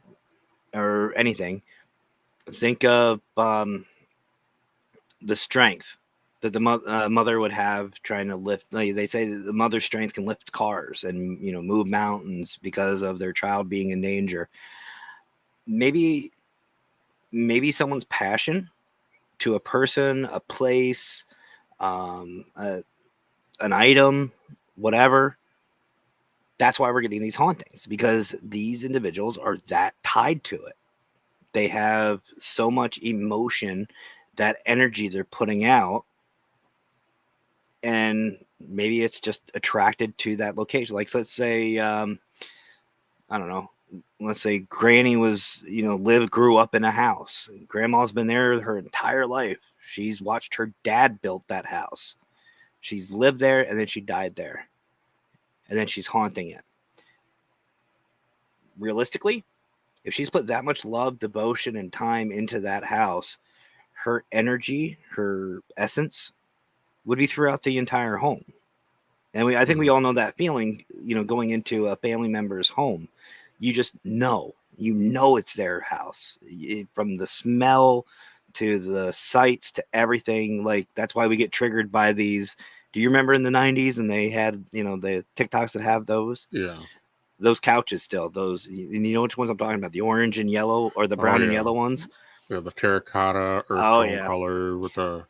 or anything, think of the strength that the mother would have trying to lift. Like they say that the mother's strength can lift cars and move mountains because of their child being in danger. Maybe someone's passion to a person, a place, an item, whatever. That's why we're getting these hauntings, because these individuals are that tied to it. They have so much emotion, that energy they're putting out, and maybe it's just attracted to that location. Like, so let's say, I don't know, let's say Granny was, grew up in a house. Grandma's been there her entire life. She's watched her dad build that house. She's lived there, and then she died there. And then she's haunting it. Realistically, if she's put that much love, devotion, and time into that house, her energy, her essence would be throughout the entire home. And I think we all know that feeling, going into a family member's home. You just know, it's their house. From the smell to the sights to everything. Like, that's why we get triggered by these. Do you remember in the 90s and they had, the TikToks that have those? Yeah. Those couches still, those, and you know which ones I'm talking about, the orange and yellow or the Oh brown and yeah. yellow ones. Yeah, the terracotta earth Oh tone yeah. color with a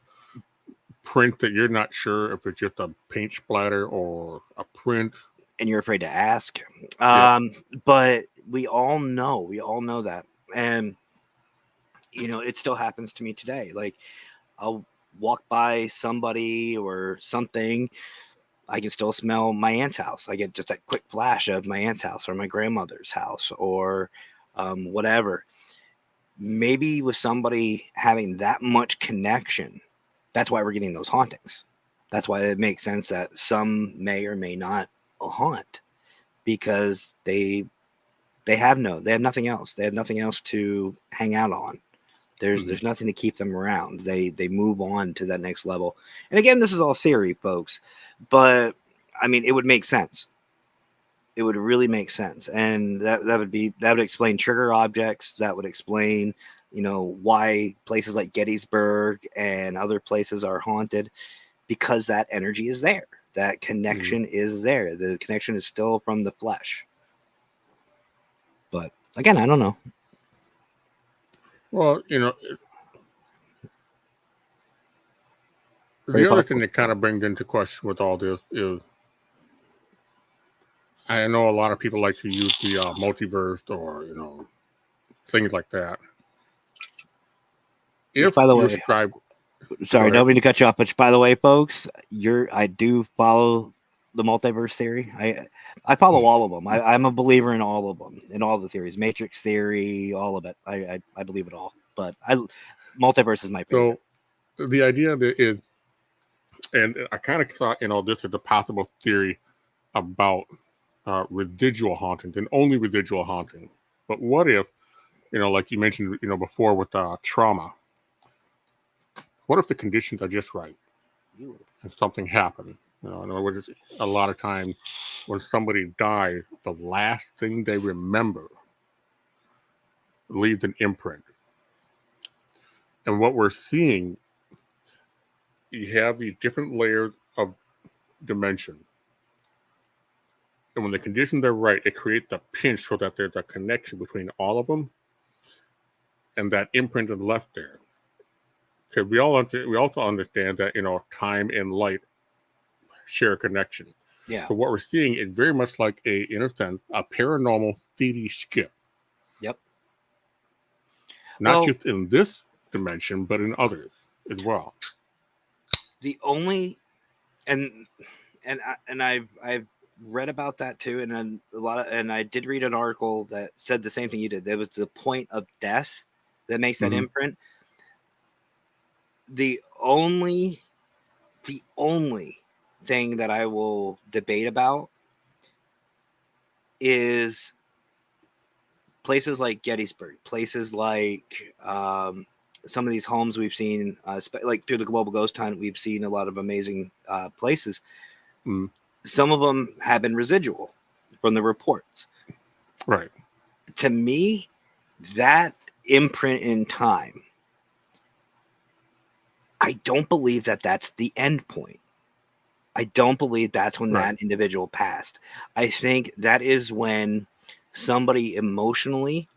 print that you're not sure if it's just a paint splatter or a print. And you're afraid to ask. Yep. But we all know that. And it still happens to me today. Like, I'll walk by somebody or something, I can still smell my aunt's house. I get just that quick flash of my aunt's house or my grandmother's house or whatever. Maybe with somebody having that much connection, that's why we're getting those hauntings. That's why it makes sense that some may or may not haunt, because they have nothing else. They have nothing else to hang out on. There's nothing to keep them around. They move on to that next level. And again, this is all theory, folks, but I mean, it would make sense. It would really make sense, and that would explain trigger objects. That would explain, why places like Gettysburg and other places are haunted, because that energy is there. That connection is there. The connection is still from the flesh. But again, I don't know. Well, Very the other thing possible. that kind of brings into question with all this is, I know a lot of people like to use the multiverse or things like that. If By the you're way, scribed, go sorry, ahead. don't mean to cut you off, but by the way, folks, I do follow the multiverse theory. I follow all of them. I'm a believer in all of them, in all the theories, Matrix theory, all of it. I believe it all. But multiverse is my favorite. So the idea that is, and I kind of thought, this is a possible theory about residual hauntings and only residual haunting. But what if, like you mentioned, before with trauma, what if the conditions are just right and something happened? In other words, a lot of times when somebody dies, the last thing they remember leaves an imprint. And what we're seeing, you have these different layers of dimension. And when the conditions are right, it creates a pinch so that there's a connection between all of them, and that imprint is left there. Because we also understand that time and light share a connection. Yeah. So what we're seeing is very much like in a sense, a paranormal 3D skip. Yep. Not just in this dimension, but in others as well. The only and I've read about that too, and then and I did read an article that said the same thing you did. There was the point of death that makes that imprint. The only thing that I will debate about is places like Gettysburg, places like some of these homes we've seen, like through the Global Ghost Hunt, we've seen a lot of amazing places. Some of them have been residual from the reports. Right. To me, that imprint in time, I don't believe that that's the end point. I don't believe that's when that individual passed. I think that is when somebody emotionally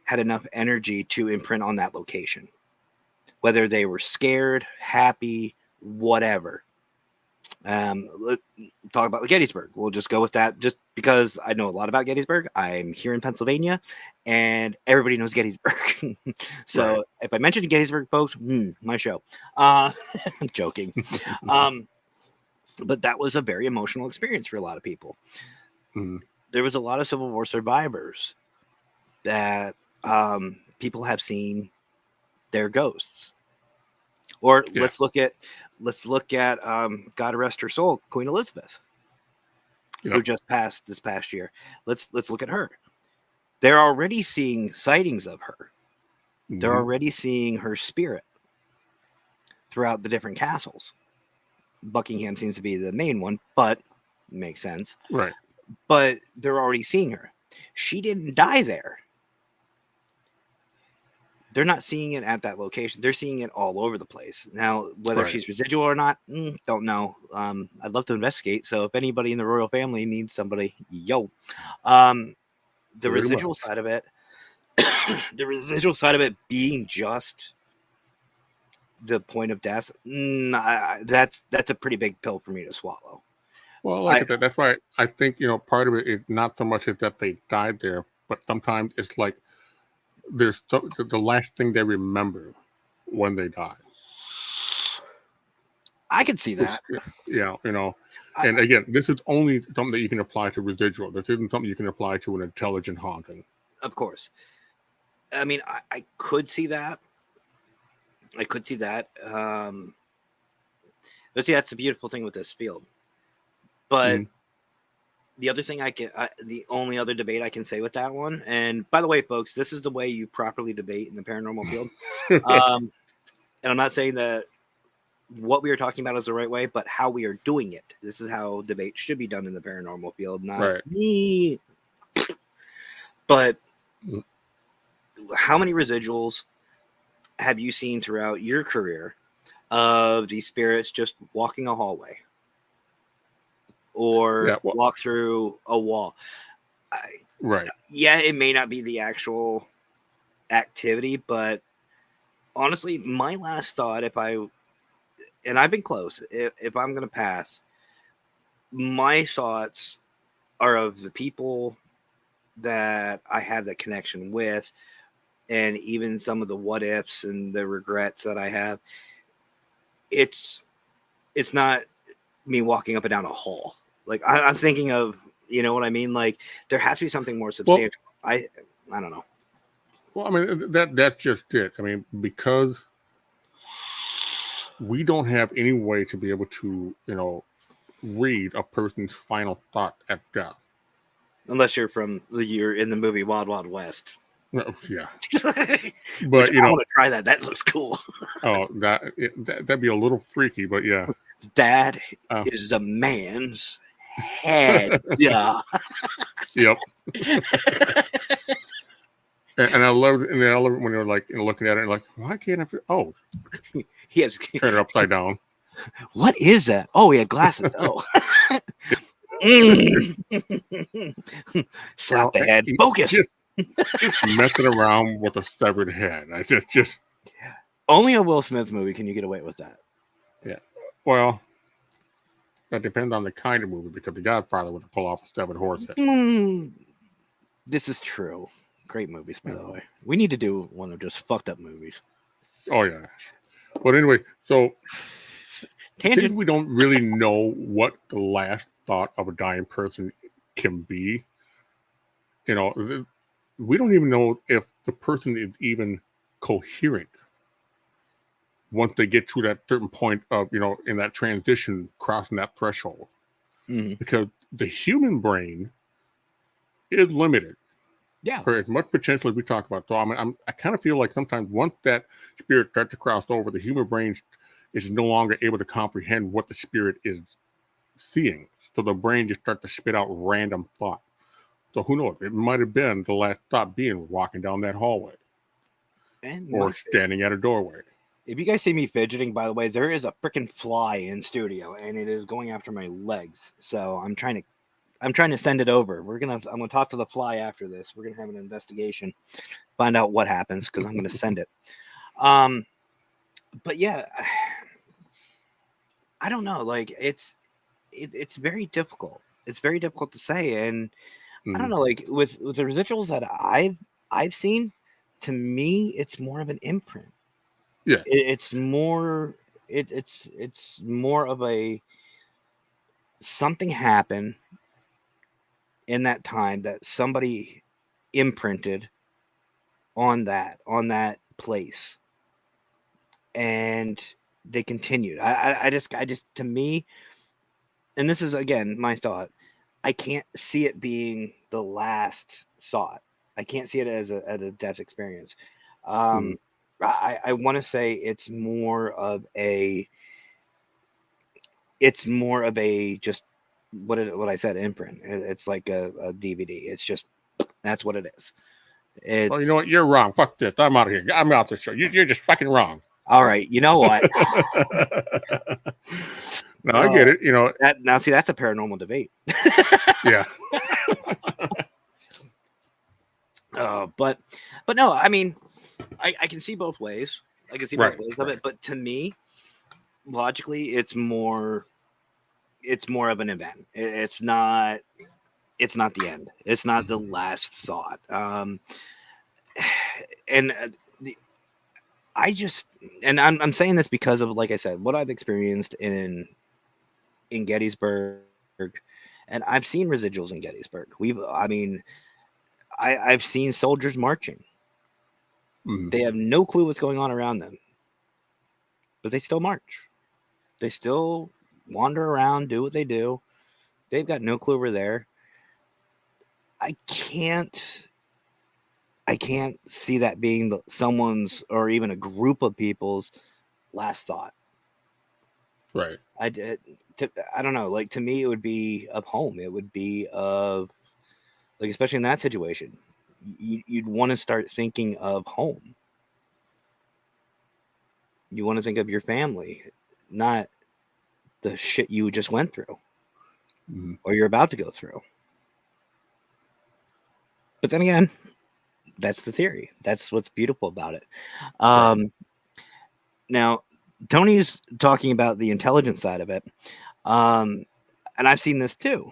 had enough energy to imprint on that location, whether they were scared, happy, whatever. Let's talk about Gettysburg. We'll just go with that, just because I know a lot about Gettysburg. I'm here in Pennsylvania, and everybody knows Gettysburg. So if I mentioned Gettysburg, folks, my show. I'm joking. But that was a very emotional experience for a lot of people. There was a lot of Civil War survivors that people have seen their ghosts. Or let's look at God rest her soul, Queen Elizabeth, who just passed this past year. Let's look at her. They're already seeing sightings of her. They're already seeing her spirit throughout the different castles. Buckingham seems to be the main one, but makes sense. Right. But they're already seeing her. She didn't die there. They're not seeing it at that location. They're seeing it all over the place. Now, whether Right. she's residual or not, don't know. I'd love to investigate. So if anybody in the royal family needs somebody, the Pretty residual much. side of it, the residual side of it being just the point of death, that's a pretty big pill for me to swallow. Well, like I said, that's why I think, part of it is not so much as that they died there, but sometimes it's like there's the last thing they remember when they die. I could see that. Yeah, and again, this is only something that you can apply to residual. This isn't something you can apply to an intelligent haunting. Of course. I mean, I could see that. I could see that. But see, that's the beautiful thing with this field. But the other thing the only other debate I can say with that one, and by the way, folks, this is the way you properly debate in the paranormal field. And I'm not saying that what we are talking about is the right way, but how we are doing it. This is how debate should be done in the paranormal field, not me. But how many residuals have you seen throughout your career of these spirits just walking a hallway or walk through a wall? Right. Yeah, it may not be the actual activity, but honestly, my last thought, and I've been close, if I'm going to pass, my thoughts are of the people that I have that connection with, and even some of the what ifs and the regrets that I have. It's not me walking up and down a hall. Like I'm thinking of, you know what I mean? Like there has to be something more substantial. Well, I don't know. Well, I mean that's just it. I mean, because we don't have any way to be able to, read a person's final thought at death. Unless you're in the movie Wild Wild West. Yeah. But I want to try that. That looks cool. Oh, that'd be a little freaky, but yeah. That is a man's head. Yeah. Yep. and I love it. And I love it when they're like looking at it and like, why can't I? Oh, he has turn it upside down. What is that? Oh, he had glasses. Oh. Slap the head. Focus. Just messing around with a severed head. I just. Only a Will Smith movie can you get away with that. Yeah. Well, that depends on the kind of movie, because The Godfather would pull off a severed horse head. This is true. Great movies, by the way. We need to do one of just fucked up movies. Oh yeah. But anyway, so Tangent. Since we don't really know what the last thought of a dying person can be, we don't even know if the person is even coherent once they get to that certain point of, in that transition, crossing that threshold. Because the human brain is limited. Yeah. For as much potential as we talk about. So I kind of feel like sometimes once that spirit starts to cross over, the human brain is no longer able to comprehend what the spirit is seeing. So the brain just starts to spit out random thoughts. So who knows? It might have been the last thought being walking down that hallway or standing at a doorway. If you guys see me fidgeting, by the way, there is a freaking fly in studio and it is going after my legs. So I'm trying to send it over. I'm gonna talk to the fly after this. We're gonna have an investigation, find out what happens, because I'm gonna send it. But yeah, I don't know. Like it's very difficult. It's very difficult to say, and I don't know. Like with the residuals that I've seen, to me, it's more of an imprint. Yeah, it's more. It's more of a something happened in that time that somebody imprinted on that place, and they continued. I just to me, and this is again my thought, I can't see it being the last thought. I can't see it as a death experience. I want to say it's more of a it's more of a just what I said, imprint. It's like a DVD. It's just that's what it is. Well, you It's know what? You're wrong. Fuck this. I'm out of here. I'm out the show. You're just fucking wrong. all right. You know what? No, I get it. You know, that now see that's a paranormal debate. yeah, But no, I mean, I can see both ways. I can see both right, ways of right. it. But to me, logically, it's more of an event. It's not the end. It's not the last thought. And the, I just and I'm saying this because of, like I said, what I've experienced in Gettysburg, and I've seen residuals in Gettysburg. I mean, I've seen soldiers marching. Mm, They have no clue what's going on around them, but they still march. They still wander around, do what they do. They've got no clue we're there. I can't I can't see that being someone's or even a group of people's last thought. right. I did. I don't know. Like to me, it would be of home. It would be of like, especially in that situation, you'd want to start thinking of home. You want to think of your family, not the shit you just went through Mm, or you're about to go through. But then again, that's the theory. That's what's beautiful about it. right. Now, Tony's talking about the intelligence side of it. Um, and I've seen this too.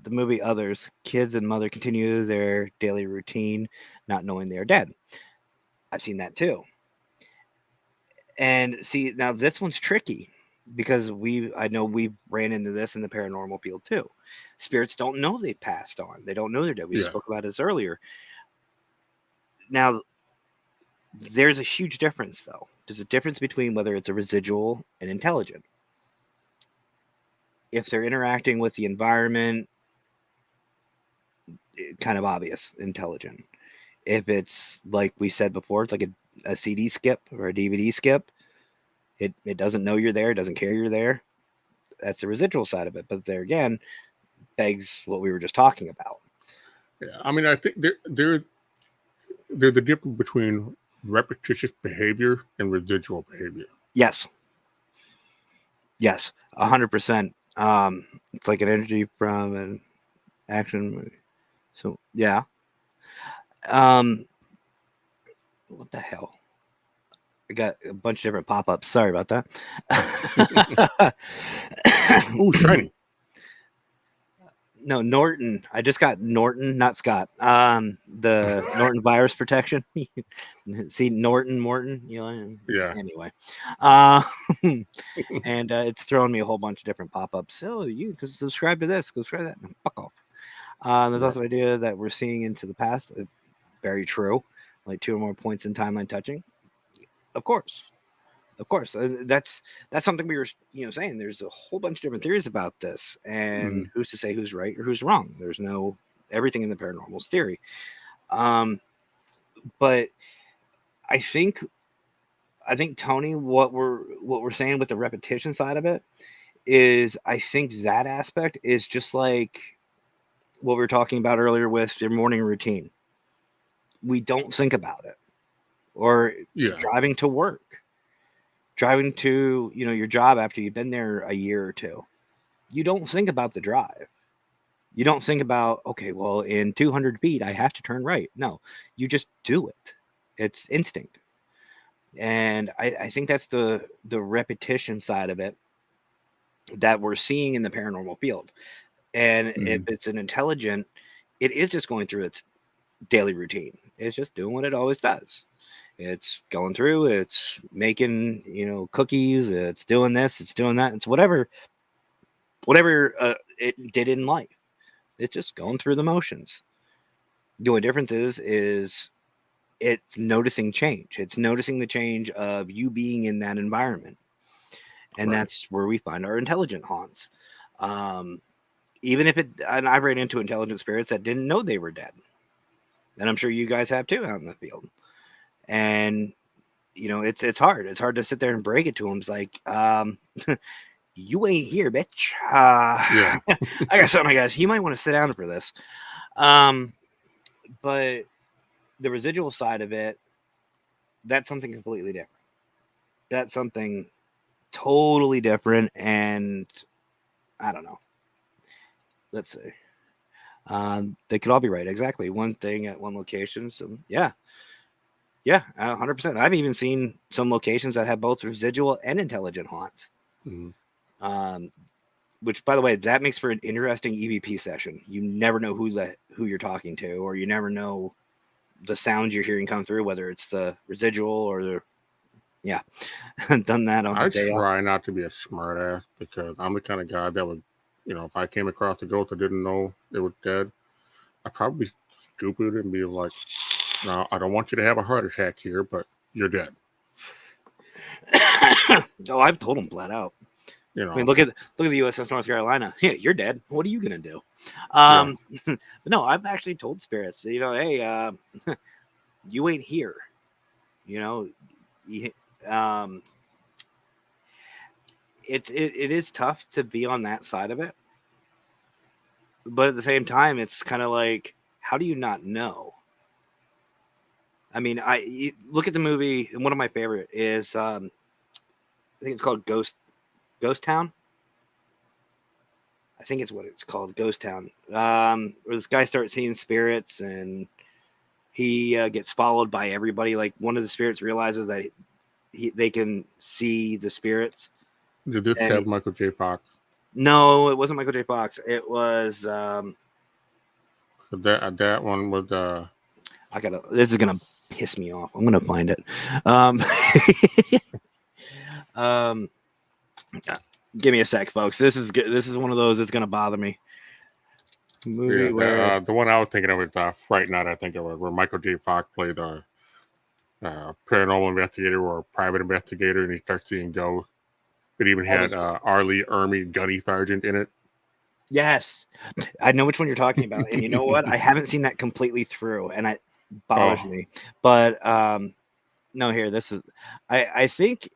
The movie Others, kids and mother continue their daily routine, not knowing they are dead. I've seen that too. And see, now this one's tricky because I know we've ran into this in the paranormal field too. Spirits don't know they've passed on. They don't know they're dead. We Yeah, spoke about this earlier. Now, there's a huge difference though. There's a difference between whether it's a residual and intelligent. If they're interacting with the environment, kind of obvious, intelligent. If it's like we said before, it's like a CD skip or a DVD skip. It doesn't know you're there, it doesn't care you're there. That's the residual side of it. But there again, begs what we were just talking about. yeah. I mean, I think they're the difference between repetitious behavior and residual behavior. Yes, yes, 100%. It's like an energy from an action movie. So yeah. Um, what the hell? I got a bunch of different pop-ups. Sorry about that. Oh, shiny. No, Norton. I just got Norton, not Scott. The Norton virus protection. See, Morton. You know. Yeah. Anyway, uh, and it's throwing me a whole bunch of different pop-ups. So you can subscribe to this, go try that. No, fuck off. There's Right. also an idea that we're seeing into the past. Very true. Like 2 or more points in timeline touching. Of course, that's something we were saying. There's a whole bunch of different theories about this, and Mm, who's to say who's right or who's wrong? There's no everything in the paranormal is theory. Um, but I think Tony, what we're saying with the repetition side of it is, I think that aspect is just like what we were talking about earlier with your morning routine. We don't think about it, or yeah. driving to work, driving to your job after you've been there a year or two. You don't think about the drive. You don't think about, okay, well, in 200 feet, I have to turn right. No, you just do it. It's instinct. And I think that's the repetition side of it that we're seeing in the paranormal field. And if Mm, it's an intelligent, it is just going through its daily routine. It's just doing what it always does. It's going through, it's making, cookies, it's doing this, it's doing that. It's whatever it did in life. It's just going through the motions. The only difference is it's noticing change. It's noticing the change of you being in that environment. And right. that's where we find our intelligent haunts. Um, Even if and I've ran into intelligent spirits that didn't know they were dead. And I'm sure you guys have too out in the field. And it's hard. It's hard to sit there and break it to them. It's like, you ain't here, bitch. Yeah. I got something, guys. You might want to sit down for this. But the residual side of it, that's something completely different. That's something totally different, and I don't know. Let's see. They could all be right. Exactly. One thing at one location. So yeah, 100%. I've even seen some locations that have both residual and intelligent haunts. Mm-hmm. Which, by the way, that makes for an interesting EVP session. You never know who you're talking to, or you never know the sounds you're hearing come through, whether it's the residual or the done that on a I day off. try not to be a smartass because I'm the kind of guy that would, if I came across a ghost I didn't know it was dead, I'd probably be stupid and be like, "No, I don't want you to have a heart attack here, but you're dead." Oh, I've told them flat out. I mean, look at the USS North Carolina. Yeah, you're dead. What are you gonna do? Yeah. But no, I've actually told spirits, hey, you ain't here. You know, it is tough to be on that side of it, but at the same time, it's kind of like, how do you not know? I mean, you look at the movie, and one of my favorite is I think it's called Ghost Town. I think it's what it's called, Ghost Town. Where this guy starts seeing spirits, and he gets followed by everybody. Like, one of the spirits realizes that they can see the spirits. Did this have Michael J. Fox? No, it wasn't Michael J. Fox. It was that one was this is gonna piss me off. I'm gonna find it. Um, give me a sec, folks. This is one of those that's gonna bother me. Movie where the one I was thinking of was Fright Night. I think it was where Michael J. Fox played a paranormal investigator or a private investigator, and he starts seeing ghosts. It even had R. Lee Ermey, Gunny Sergeant in it. Yes, I know which one you're talking about, and you know what? I haven't seen that completely through, and it bothers me. But no, here, this is. I think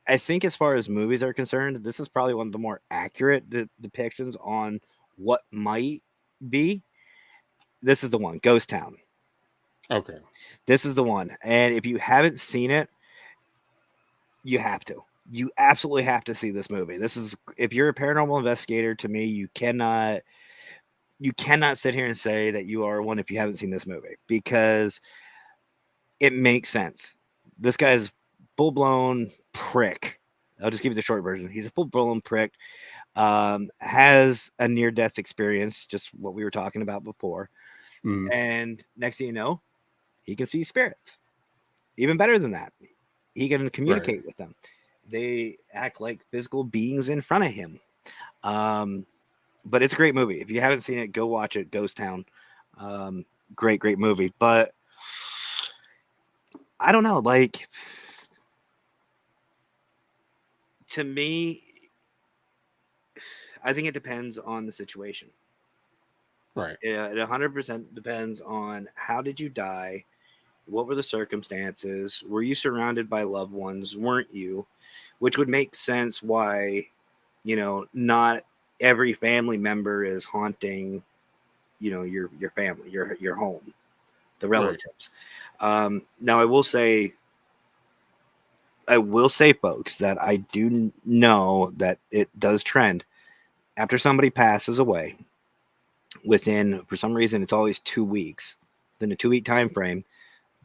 as far as movies are concerned, this is probably one of the more accurate depictions on what might be. This is the one, Ghost Town. Okay. This is the one, and if you haven't seen it, you have to. You absolutely have to see this movie. This is, if you're a paranormal investigator, to me, you cannot sit here and say that you are one if you haven't seen this movie, because it makes sense. This guy's full-blown prick. I'll just give you the short version. He's a full-blown prick. Has a near-death experience, just what we were talking about before. And next thing you know, he can see spirits. Even better than that, he can communicate with them. They act like physical beings in front of him. But it's a great movie. If you haven't seen it, go watch it. Ghost Town. Great movie. But I don't know. Like, to me, I think it depends on the situation. Right. It 100% depends on how did you die? What were the circumstances? Were you surrounded by loved ones? Weren't you? Which would make sense why, not every family member is haunting, your family, your home, the relatives. Right. Now, I will say, folks, that I do know that it does trend after somebody passes away. Within, for some reason, it's always 2 weeks. Within a 2-week time frame,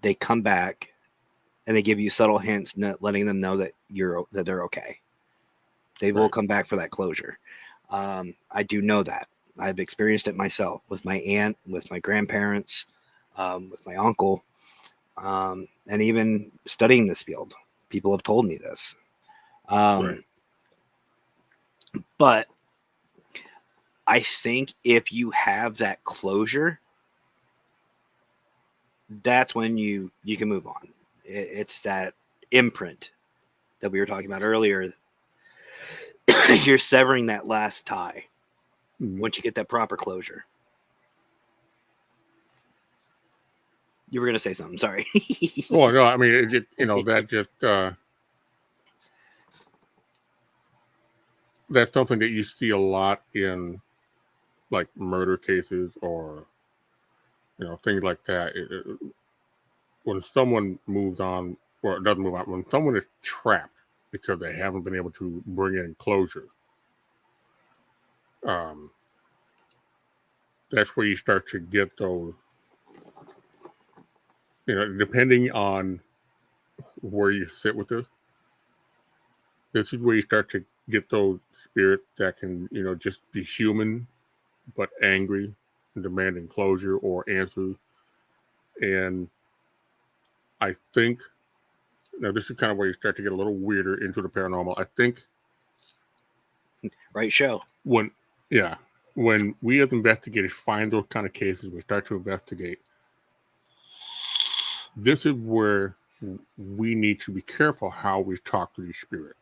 they come back and they give you subtle hints, letting them know that they're okay. They will come back for that closure. I do know that. I've experienced it myself with my aunt, with my grandparents, with my uncle, and even studying this field. People have told me this. But I think if you have that closure, that's when you can move on. It's that imprint that we were talking about earlier. You're severing that last tie once you get that proper closure. You were going to say something. Sorry. Well, no, I mean, that just that's something that you see a lot in like murder cases or things like that. When someone moves on or it doesn't move on, when someone is trapped because they haven't been able to bring in closure, um, that's where you start to get those. Depending on where you sit with this is where you start to get those spirits that can, just be human but angry and demanding closure or answers. And I think now this is kind of where you start to get a little weirder into the paranormal. I think Right show. when we as investigators find those kind of cases, we start to investigate. This is where we need to be careful how we talk to these spirits.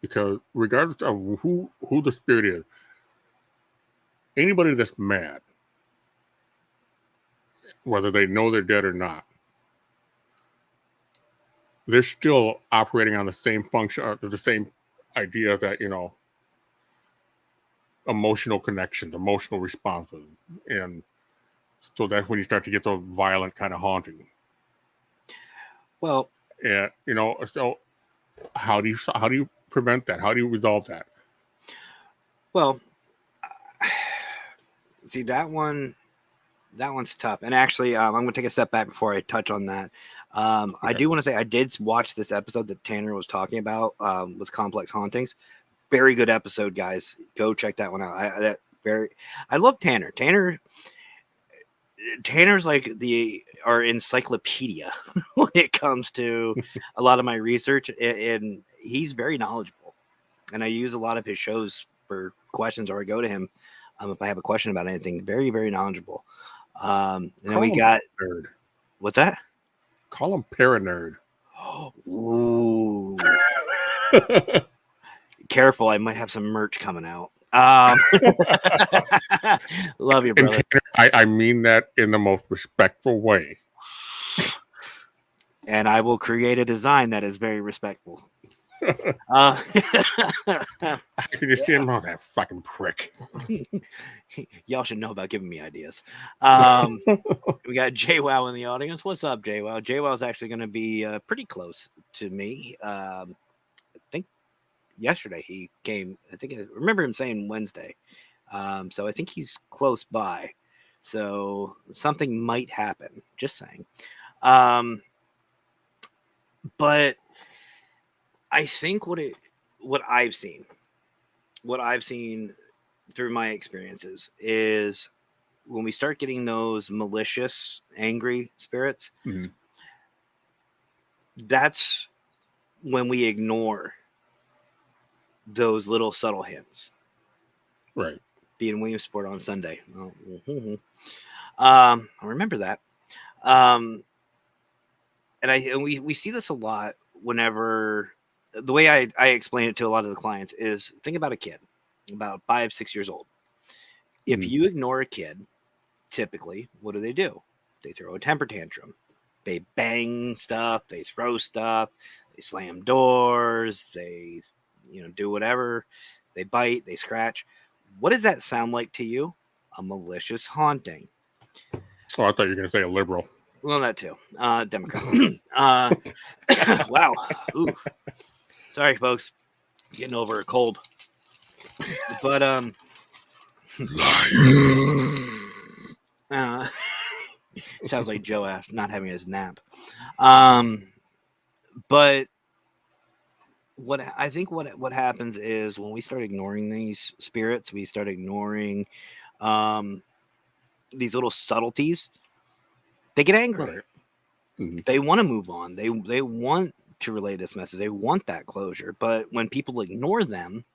Because regardless of who the spirit is, anybody that's mad, whether they know they're dead or not, they're still operating on the same function, the same idea that, emotional connections, emotional responses. And so that's when you start to get those violent kind of haunting. Well, And, so how do you prevent that? How do you resolve that? Well, see that one's tough. And actually, I'm going to take a step back before I touch on that. Okay. I do want to say I did watch this episode that Tanner was talking about with complex hauntings. Very good episode, guys. Go check that one out. I love Tanner. Tanner's like our encyclopedia when it comes to a lot of my research, and he's very knowledgeable. And I use a lot of his shows for questions, or I go to him if I have a question about anything. Very, very knowledgeable. And then we got nerd. What's that? Call him Paranerd. Ooh. Careful, I might have some merch coming out. Love you, brother. I mean that in the most respectful way. And I will create a design that is very respectful. I can just see him, that fucking prick. Y'all should know about giving me ideas. We got JWoww in the audience. What's up, JWoww? JWoww is actually going to be pretty close to me. I think yesterday he came. I remember him saying Wednesday. So I think he's close by. So something might happen. Just saying. But I think what I've seen through my experiences is when we start getting those malicious, angry spirits, mm-hmm. That's when we ignore those little subtle hints. Right. Being Williamsport on Sunday. Oh, mm-hmm. I remember that. And we see this a lot whenever the way I explain it to a lot of the clients is think about a kid about 5-6 years old. If mm-hmm. you ignore a kid, typically, what do? They throw a temper tantrum. They bang stuff. They throw stuff. They slam doors. They, do whatever. They bite. They scratch. What does that sound like to you? A malicious haunting. Oh, I thought you were going to say a liberal. Well, that too. Democrat. Wow. Ooh. Sorry, folks. Getting over a cold. But sounds like Joe after not having his nap. But what I think what happens is when we start ignoring these spirits, we start ignoring these little subtleties. They get angry. Right. Mm-hmm. They want to move on. They want to relay this message. They want that closure. But when people ignore them,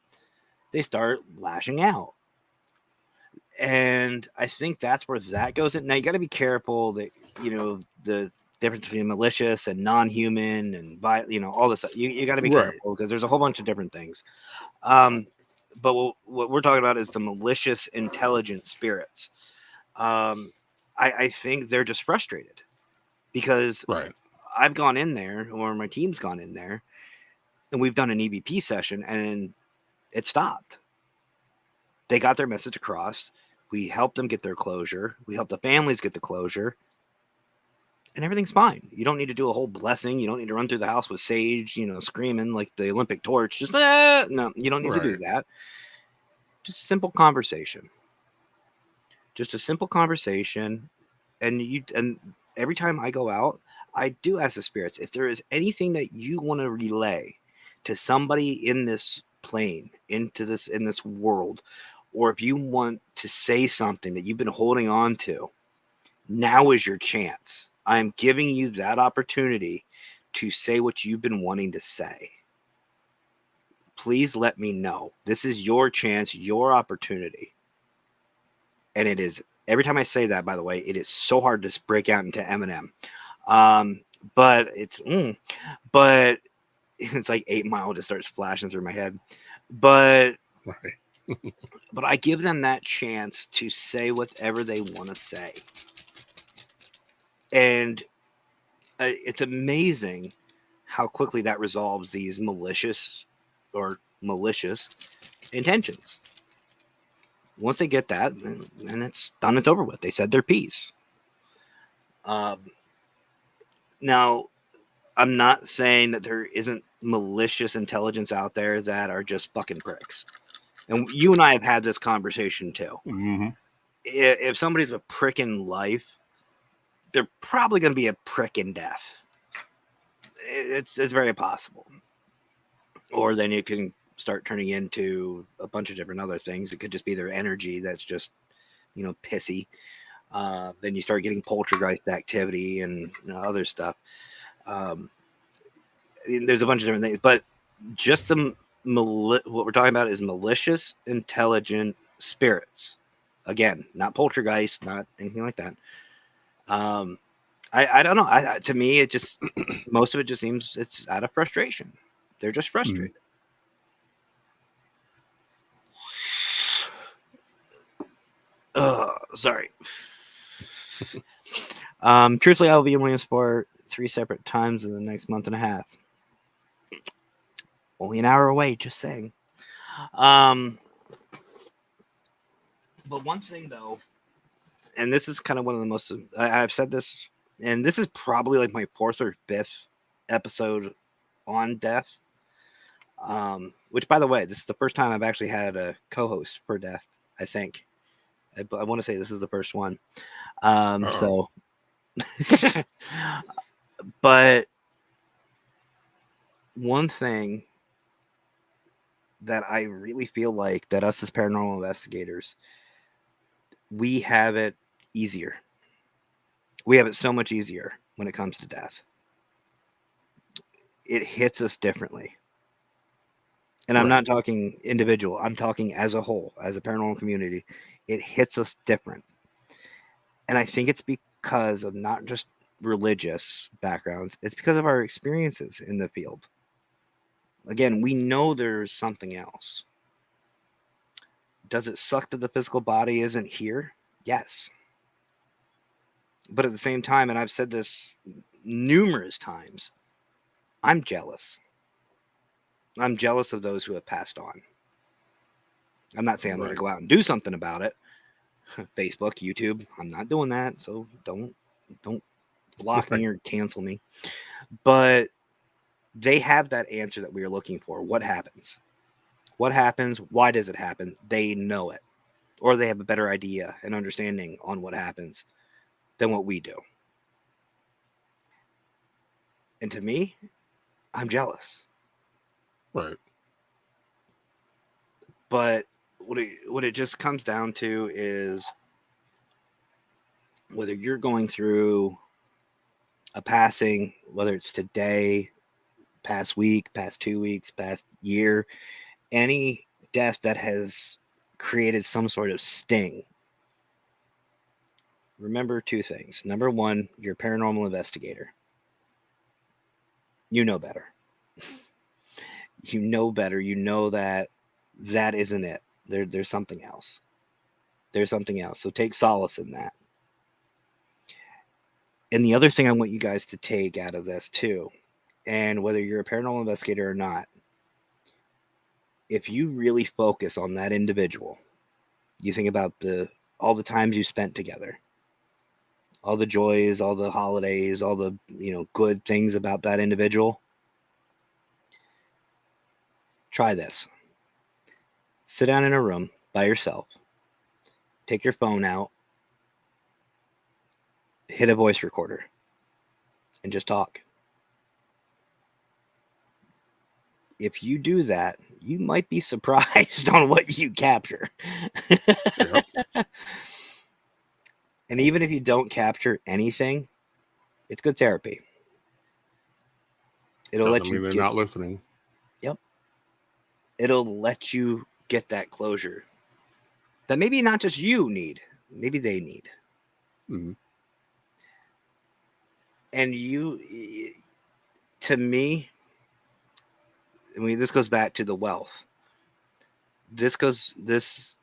they start lashing out. And I think that's where that goes in. Now you got to be careful that, the difference between malicious and non-human and all this stuff. You got to be careful because there's a whole bunch of different things. But what we're talking about is the malicious, intelligent spirits. I think they're just frustrated because I've gone in there or my team's gone in there And we've done an EVP session and it stopped. They got their message across. We helped them get their closure. We helped the families get the closure. And everything's fine. You don't need to do a whole blessing. You don't need to run through the house with sage, screaming like the Olympic torch. Just, no, you don't need to do that. Just simple conversation. Just a simple conversation. And every time I go out, I do ask the spirits, if there is anything that you want to relay to somebody in this plane, in this world, or if you want to say something that you've been holding on to, now is your chance. I'm giving you that opportunity to say what you've been wanting to say. Please let me know. This is your chance, your opportunity. And it is, every time I say that, by the way, it is so hard to break out into Eminem. But it's like 8 Mile just starts flashing through my head. But but I give them that chance to say whatever they want to say. And it's amazing how quickly that resolves these malicious intentions. Once they get that, and it's done, it's over with. They said their piece. Now, I'm not saying that there isn't malicious intelligence out there that are just fucking pricks. And you and I have had this conversation too. Mm-hmm. If somebody's a prick in life, they're probably going to be a prick in death. It's very possible. Or then you can start turning into a bunch of different other things. It could just be their energy that's just, pissy. Then you start getting poltergeist activity and other stuff. There's a bunch of different things, but just what we're talking about is malicious, intelligent spirits. Again, not poltergeist, not anything like that. I don't know. To me, it just most of it just seems it's out of frustration. They're just frustrated. Sorry. Truthfully, I will be in Williamsport 3 separate times in the next month and a half. Only an hour away, just saying. But one thing though, and this is kind of one of the most, I've said this, and this is probably like my 4th or 5th episode on death. Which, by the way, this is the first time I've actually had a co-host for death. I think I want to say this is the first one. So, but one thing that I really feel like that us as paranormal investigators, we have it easier. We have it so much easier when it comes to death. It hits us differently. And I'm not talking individual. I'm talking as a whole, as a paranormal community. It hits us different. And I think it's because of not just religious backgrounds. It's because of our experiences in the field. Again, we know there's something else. Does it suck that the physical body isn't here? Yes. But at the same time, and I've said this numerous times, I'm jealous. I'm jealous of those who have passed on. I'm not saying I'm going to go out and do something about it. Facebook, YouTube, I'm not doing that. So don't block me or cancel me. But they have that answer that we are looking for. What happens? What happens? Why does it happen? They know it. Or they have a better idea and understanding on what happens than what we do. And to me, I'm jealous. Right. But what it just comes down to is whether you're going through a passing, whether it's today, past week, past 2 weeks, past year, any death that has created some sort of sting. Remember 2 things. Number 1, you're a paranormal investigator. You know better. You know better. You know that isn't it. There's something else. There's something else. So take solace in that. And the other thing I want you guys to take out of this too, and whether you're a paranormal investigator or not, if you really focus on that individual, you think about all the times you spent together, all the joys, all the holidays, all the good things about that individual. Try this. Sit down in a room by yourself. Take your phone out, hit a voice recorder, and just talk. If you do that, you might be surprised on what you capture. Yep. And even if you don't capture anything, it's good therapy. It'll let Doesn't you mean they're get, not listening. yep, it'll let you get that closure that maybe not just you need, maybe they need. Mm-hmm. And to me, I mean, this goes back to the wealth. This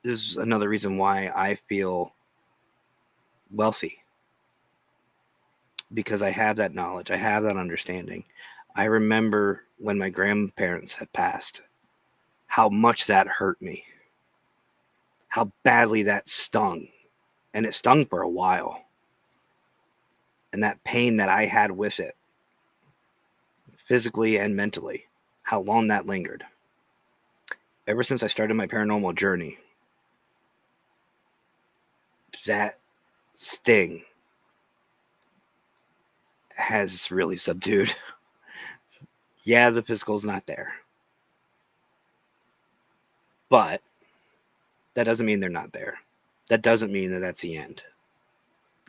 is another reason why I feel wealthy, because I have that knowledge, I have that understanding. I remember when my grandparents had passed, how much that hurt me, how badly that stung. And it stung for a while. And that pain that I had with it, physically and mentally, how long that lingered. Ever since I started my paranormal journey, that sting has really subdued. Yeah, the physical's not there, but that doesn't mean they're not there. That doesn't mean that that's the end.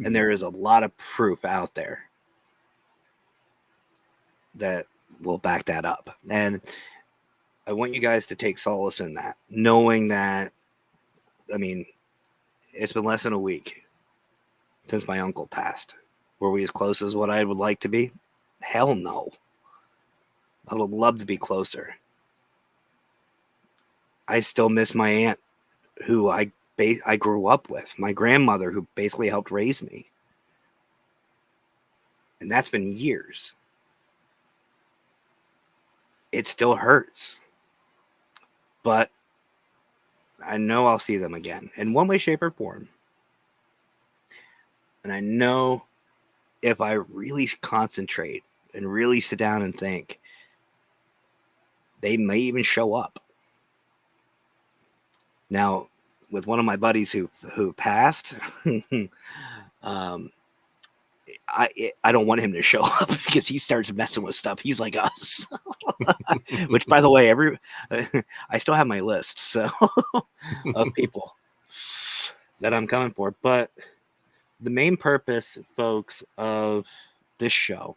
And there is a lot of proof out there that will back that up. And I want you guys to take solace in that, knowing that, I mean, it's been less than a week since my uncle passed. Were we as close as what I would like to be? Hell no. I would love to be closer. I still miss my aunt, who I grew up with, my grandmother, who basically helped raise me. And that's been years. It still hurts. But I know I'll see them again in one way, shape, or form. And I know if I really concentrate and really sit down and think, they may even show up. Now, with one of my buddies who passed, um, I don't want him to show up because he starts messing with stuff. He's like us, which, by the way, I still have my list so of people that I'm coming for. But the main purpose, folks, of this show,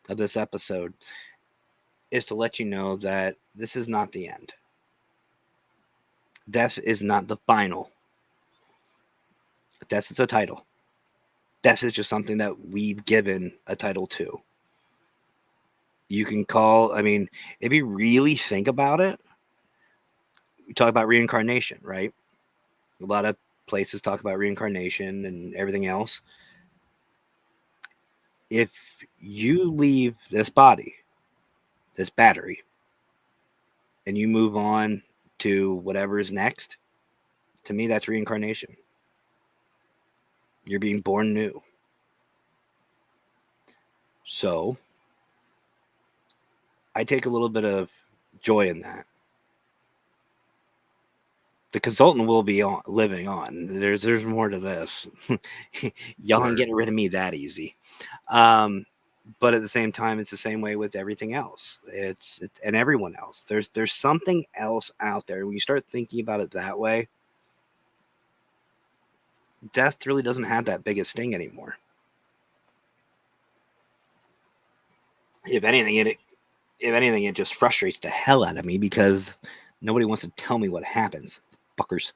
of this episode, is to let you know that this is not the end. Death is not the final. Death is a title. Death is just something that we've given a title to. You can call, I mean, if you really think about it, we talk about reincarnation, right? A lot of places talk about reincarnation and everything else. If you leave this body, this battery, and you move on to whatever is next, to me, that's reincarnation. You're being born new. So I take a little bit of joy in that. The consultant will be living on. There's more to this. Y'all ain't getting rid of me that easy. But at the same time, it's the same way with everything else. And everyone else. There's something else out there. When you start thinking about it that way, death really doesn't have that big a sting anymore. If anything, it just frustrates the hell out of me because nobody wants to tell me what happens. Fuckers.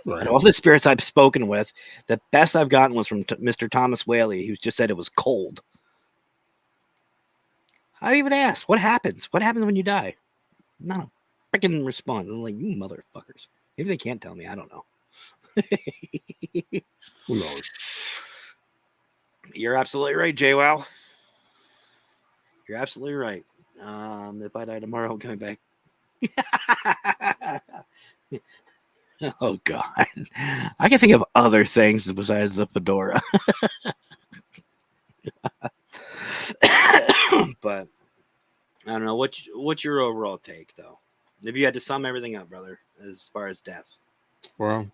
Right. And all the spirits I've spoken with, the best I've gotten was from Mr. Thomas Whaley, who just said it was cold. I even asked, what happens? What happens when you die? Not a freaking response. I'm like, you motherfuckers. Maybe they can't tell me. I don't know. Who knows? You're absolutely right, JWoww. You're absolutely right. If I die tomorrow, I'm coming back Oh God, I can think of other things besides the fedora. But I don't know. What's your overall take, though? If you had to sum everything up, brother, as far as death. Well,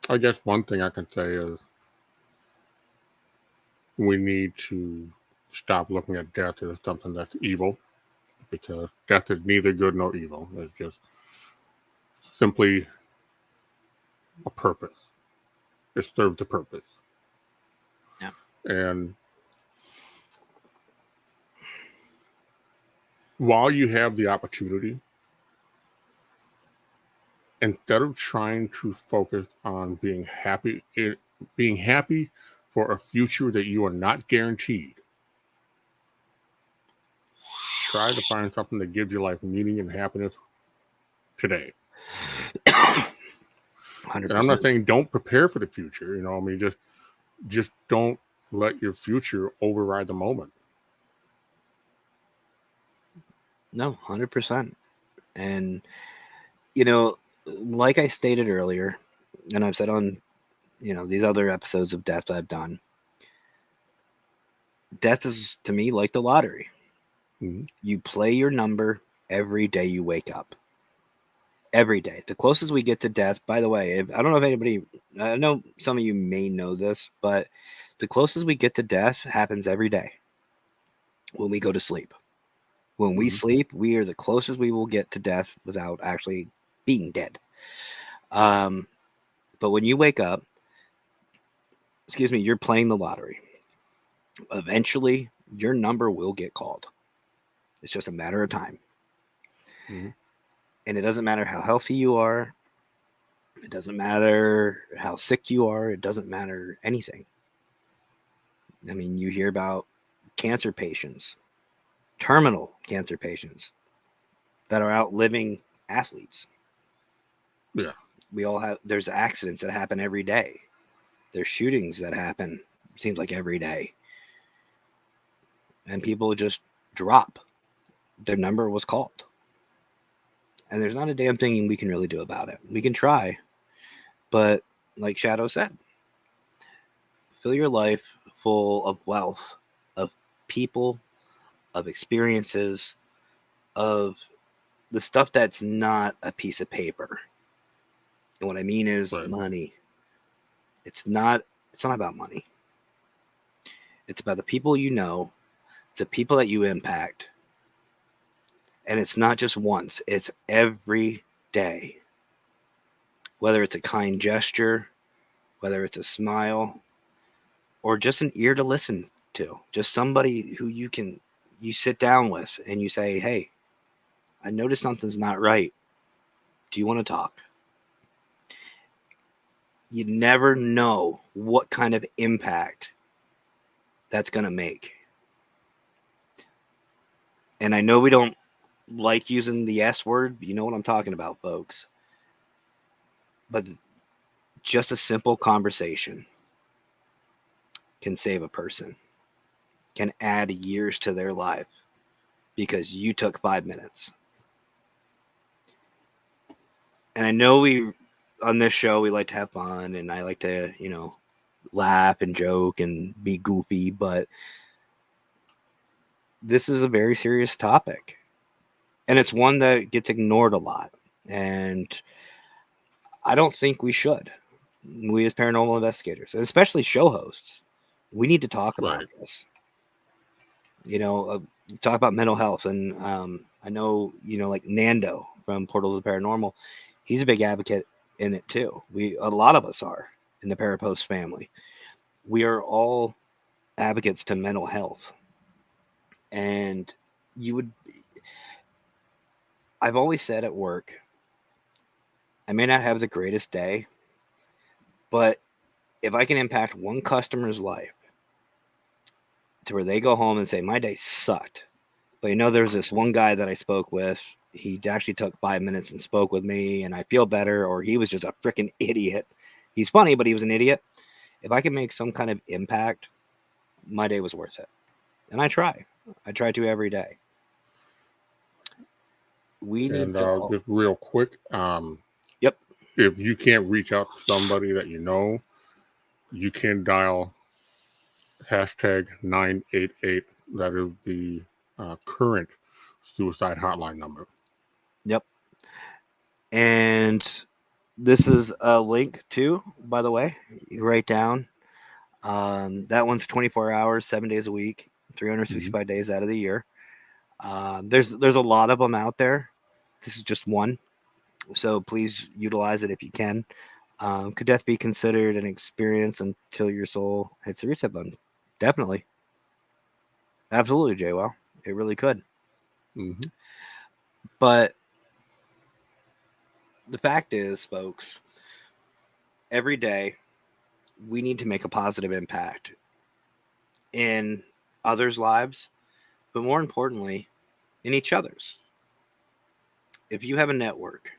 I guess one thing I can say is we need to stop looking at death as something that's evil, because death is neither good nor evil. It's just simply a purpose. It serves a purpose. Yeah. And while you have the opportunity, instead of trying to focus on being happy for a future that you are not guaranteed, try to find something that gives your life meaning and happiness today. 100%. And I'm not saying don't prepare for the future. I mean, just don't let your future override the moment. No, 100%. And like I stated earlier, and I've said on these other episodes of death I've done, death is to me like the lottery. Mm-hmm. You play your number every day you wake up. Every day. The closest we get to death, by the way, I don't know if anybody, I know some of you may know this, but the closest we get to death happens every day when we go to sleep. When we sleep, we are the closest we will get to death without actually being dead. But when you wake up, you're playing the lottery. Eventually, your number will get called. It's just a matter of time. Mm-hmm. And it doesn't matter how healthy you are. It doesn't matter how sick you are. It doesn't matter anything. I mean, you hear about cancer patients, terminal cancer patients that are outliving athletes. Yeah. There's accidents that happen every day. There's shootings that happen, seems like every day. And people just drop. Their number was called. And there's not a damn thing we can really do about it. We can try, but like Shadow said, fill your life full of wealth, of people, of experiences, of the stuff that's not a piece of paper. And what I mean is money. It's not about money. It's about the people you know, the people that you impact. And it's not just once, it's every day. Whether it's a kind gesture, whether it's a smile, or just an ear to listen to, just somebody who you sit down with and you say, hey, I noticed something's not right. Do you want to talk? You never know what kind of impact that's going to make. And I know we don't like using the S word, but you know what I'm talking about, folks. But just a simple conversation can save a person, can add years to their life because you took 5 minutes. And I know on this show, we like to have fun and I like to, laugh and joke and be goofy, but this is a very serious topic. And it's one that gets ignored a lot. And I don't think we should. We as paranormal investigators, especially show hosts, we need to talk about this. Talk about mental health. And I know, like Nando from Portals of the Paranormal, he's a big advocate in it too. A lot of us are in the Parapost family. We are all advocates to mental health. And I've always said at work, I may not have the greatest day, but if I can impact one customer's life to where they go home and say, my day sucked, but there's this one guy that I spoke with, he actually took 5 minutes and spoke with me and I feel better, or he was just a freaking idiot. He's funny, but he was an idiot. If I can make some kind of impact my day was worth it. And I try to every day. We need And to just real quick, yep. if you can't reach out to somebody that you know, you can dial hashtag 988. That is the current suicide hotline number. Yep. And this is a link too, by the way. You write down. That one's 24 hours, 7 days a week, 365 days out of the year. There's a lot of them out there. This is just one, so please utilize it if you can. Could death be considered an experience until your soul hits the reset button? Definitely, absolutely, JWell. It really could. Mm-hmm. But the fact is, folks, every day we need to make a positive impact in others' lives, but more importantly, in each other's. If you have a network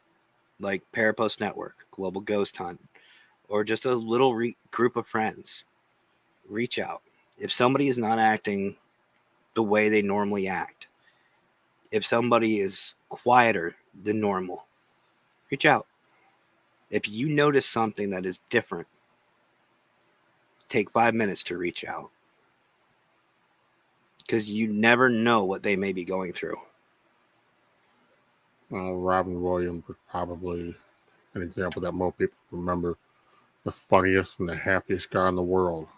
like Parapost Network, Global Ghost Hunt, or just a little group of friends, reach out. If somebody is not acting the way they normally act, if somebody is quieter than normal, reach out. If you notice something that is different, take 5 minutes to reach out, because you never know what they may be going through. Robin Williams was probably an example that most people remember. The funniest and the happiest guy in the world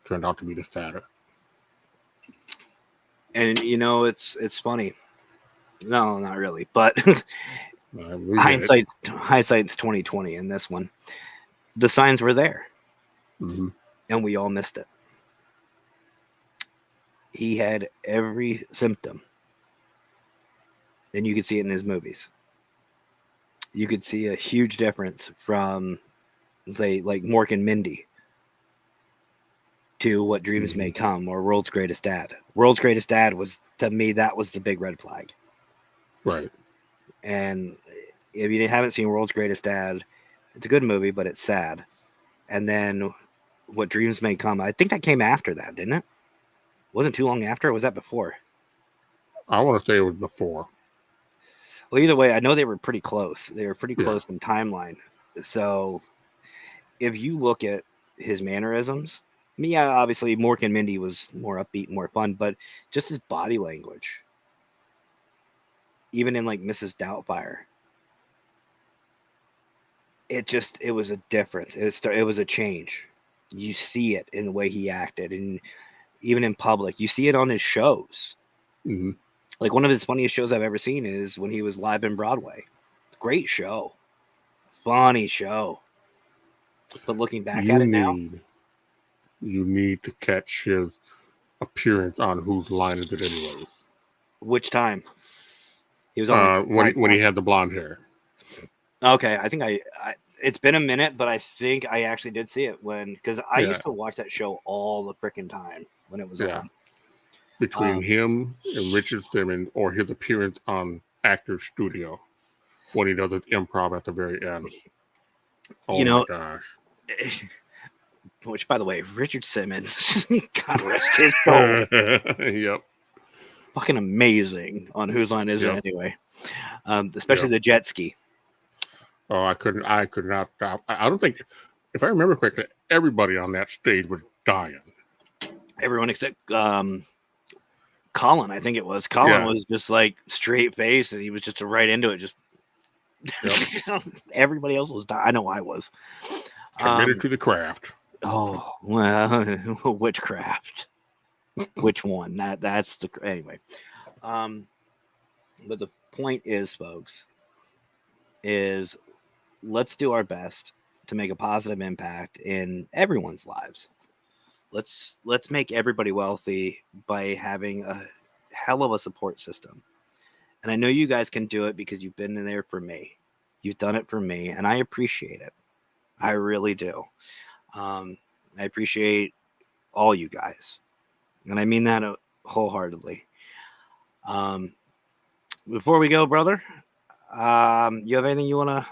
turned out to be the saddest. And it's funny. No, not really, but hindsight's 2020 in this one. The signs were there, and we all missed it. He had every symptom, and you could see it in his movies. You could see a huge difference from, say, like Mork and Mindy to What Dreams May Come or World's Greatest Dad. World's Greatest Dad was, to me, that was the big red flag. Right. And if you haven't seen World's Greatest Dad, it's a good movie, but it's sad. And then What Dreams May Come, I think that came after that, didn't it? Wasn't too long after, or was that before? I want to say it was before. Well, either way, I know they were pretty close. They were pretty close in timeline. So if you look at his mannerisms, yeah, obviously Mork and Mindy was more upbeat, more fun, but just his body language, even in like Mrs. Doubtfire, it was a difference. It was a change. You see it in the way he acted, and even in public, you see it on his shows. Mm-hmm. Like one of his funniest shows I've ever seen is when he was live in Broadway. Great show, funny show. But looking back at it now, you need to catch his appearance on Whose Line Is It Anyway? Which time? He was on when he had the blonde hair. Okay, I think I it's been a minute, but I think I actually did see it because I used to watch that show all the freaking time when it was on. Between him and Richard Simmons, or his appearance on Actors Studio when he does his improv at the very end. Oh my gosh. Which, by the way, Richard Simmons, God rest his soul. Yep. Fucking amazing on Whose Line Is It Anyway? Especially the jet ski. Oh, I could not stop. I don't think, if I remember correctly, everybody on that stage was dying. Everyone except Colin, I think it was. Colin was just like straight face, and he was just right into it. Just everybody else was dying. I know I was. Committed to the craft. Oh, well, witchcraft. Which one? That's the anyway. But the point is, folks, is let's do our best to make a positive impact in everyone's lives. Let's make everybody wealthy by having a hell of a support system. And I know you guys can do it because you've been in there for me. You've done it for me, and I appreciate it. I really do. I appreciate all you guys, and I mean that wholeheartedly. Before we go, brother, you have anything you want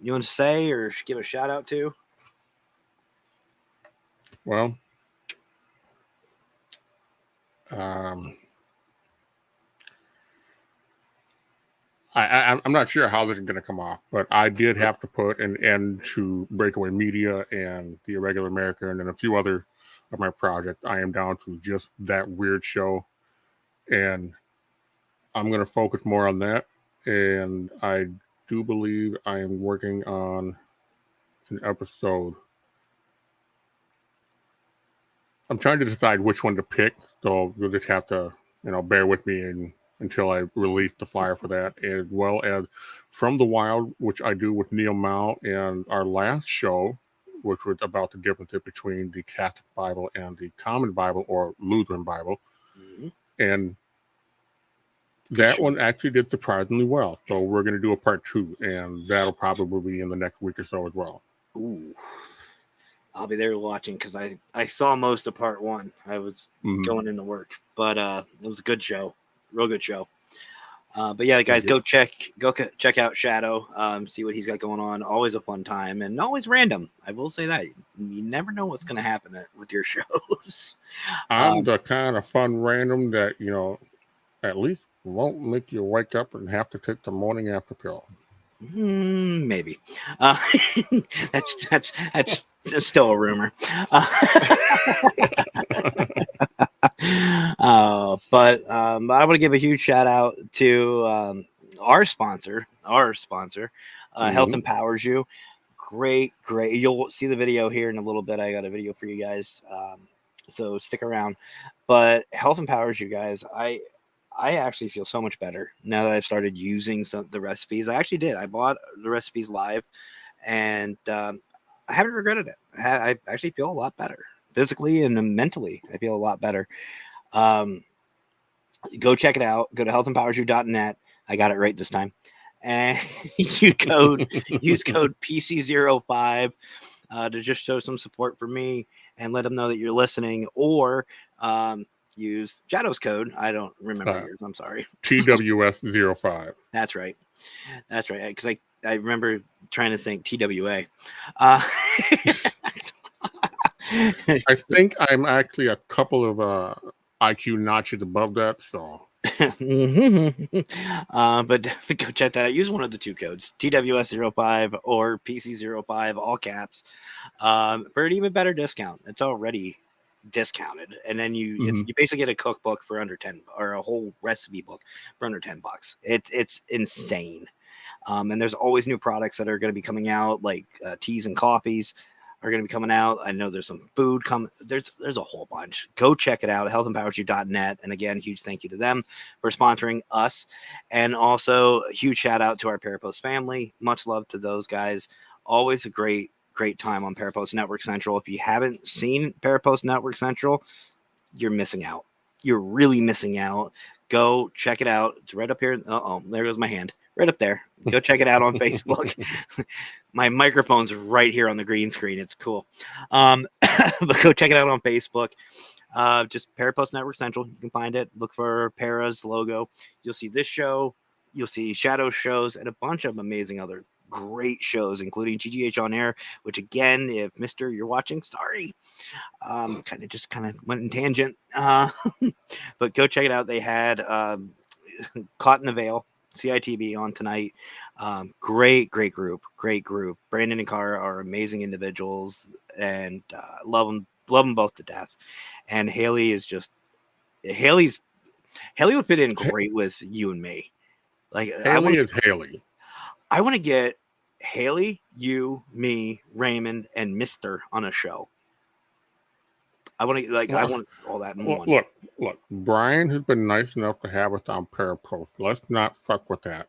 to say or give a shout out to? Well, Um, I'm not sure how this is going to come off, but I did have to put an end to Breakaway Media and The Irregular American and a few other of my projects. I am down to just that weird show, and I'm going to focus more on that. And I do believe I am working on an episode. I'm trying to decide which one to pick, so you'll just have to, bear with me until I release the flyer for that, as well as From the Wild, which I do with Neil Mao, and our last show, which was about the differences between the Catholic Bible and the Common Bible or Lutheran Bible. Mm-hmm. And that one actually did surprisingly well. So we're going to do a part 2, and that'll probably be in the next week or so as well. Ooh. I'll be there watching because I saw most of part 1. I was going into work, but it was a good show, real good show. But yeah, guys, go check out Shadow, see what he's got going on. Always a fun time and always random. I will say that you never know what's going to happen with your shows. I'm the kind of fun random that at least won't make you wake up and have to take the morning after pill. Maybe that's still a rumor. But I want to give a huge shout out to our sponsor, Health Empowers You. Great. You'll see the video here in a little bit. I got a video for you guys, so stick around. But Health Empowers You, guys. I actually feel so much better now that I've started using the recipes. I actually did. I bought the recipes live, and I haven't regretted it. I actually feel a lot better physically and mentally. I feel a lot better. Go check it out. Go to healthempowersyou.net. I got it right this time. And use code PC05 to just show some support for me and let them know that you're listening, or use Shadow's code. I don't remember yours. I'm sorry. TWS05. That's right. Because I remember trying to think TWA. I think I'm actually a couple of IQ notches above that. So, but go check that out. Use one of the two codes, TWS05 or PC05, all caps, for an even better discount. It's already discounted, and then you basically get a cookbook for under 10, or a whole recipe book for under $10. It's insane. And there's always new products that are going to be coming out, like teas and coffees are going to be coming out. I know there's some food coming. There's a whole bunch. Go check it out, healthempowersyou.net. And again, huge thank you to them for sponsoring us. And also a huge shout out to our Parapost family. Much love to those guys. Always a great time on Parapost Network Central. If you haven't seen Parapost Network Central, you're missing out. You're really missing out. Go check it out. It's right up here. There goes my hand. Right up there. Go check it out on Facebook. My microphone's right here on the green screen. It's cool. But go check it out on Facebook. Just Parapost Network Central. You can find it. Look for Para's logo. You'll see this show. You'll see Shadow shows and a bunch of amazing other great shows, including GGH on Air, which again, if Mr. you're watching, sorry. Kind of went in tangent. But go check it out. They had Caught in the Veil, CITB on tonight. Great group. Brandon and Cara are amazing individuals, and love them both to death. And Haley would fit in great with you and me. Like Haley is Haley. I want to get Haley, you, me, Raymond, and Mr. on a show. I want to I want all that in one. Look. Brian has been nice enough to have us on Parapost. Let's not fuck with that.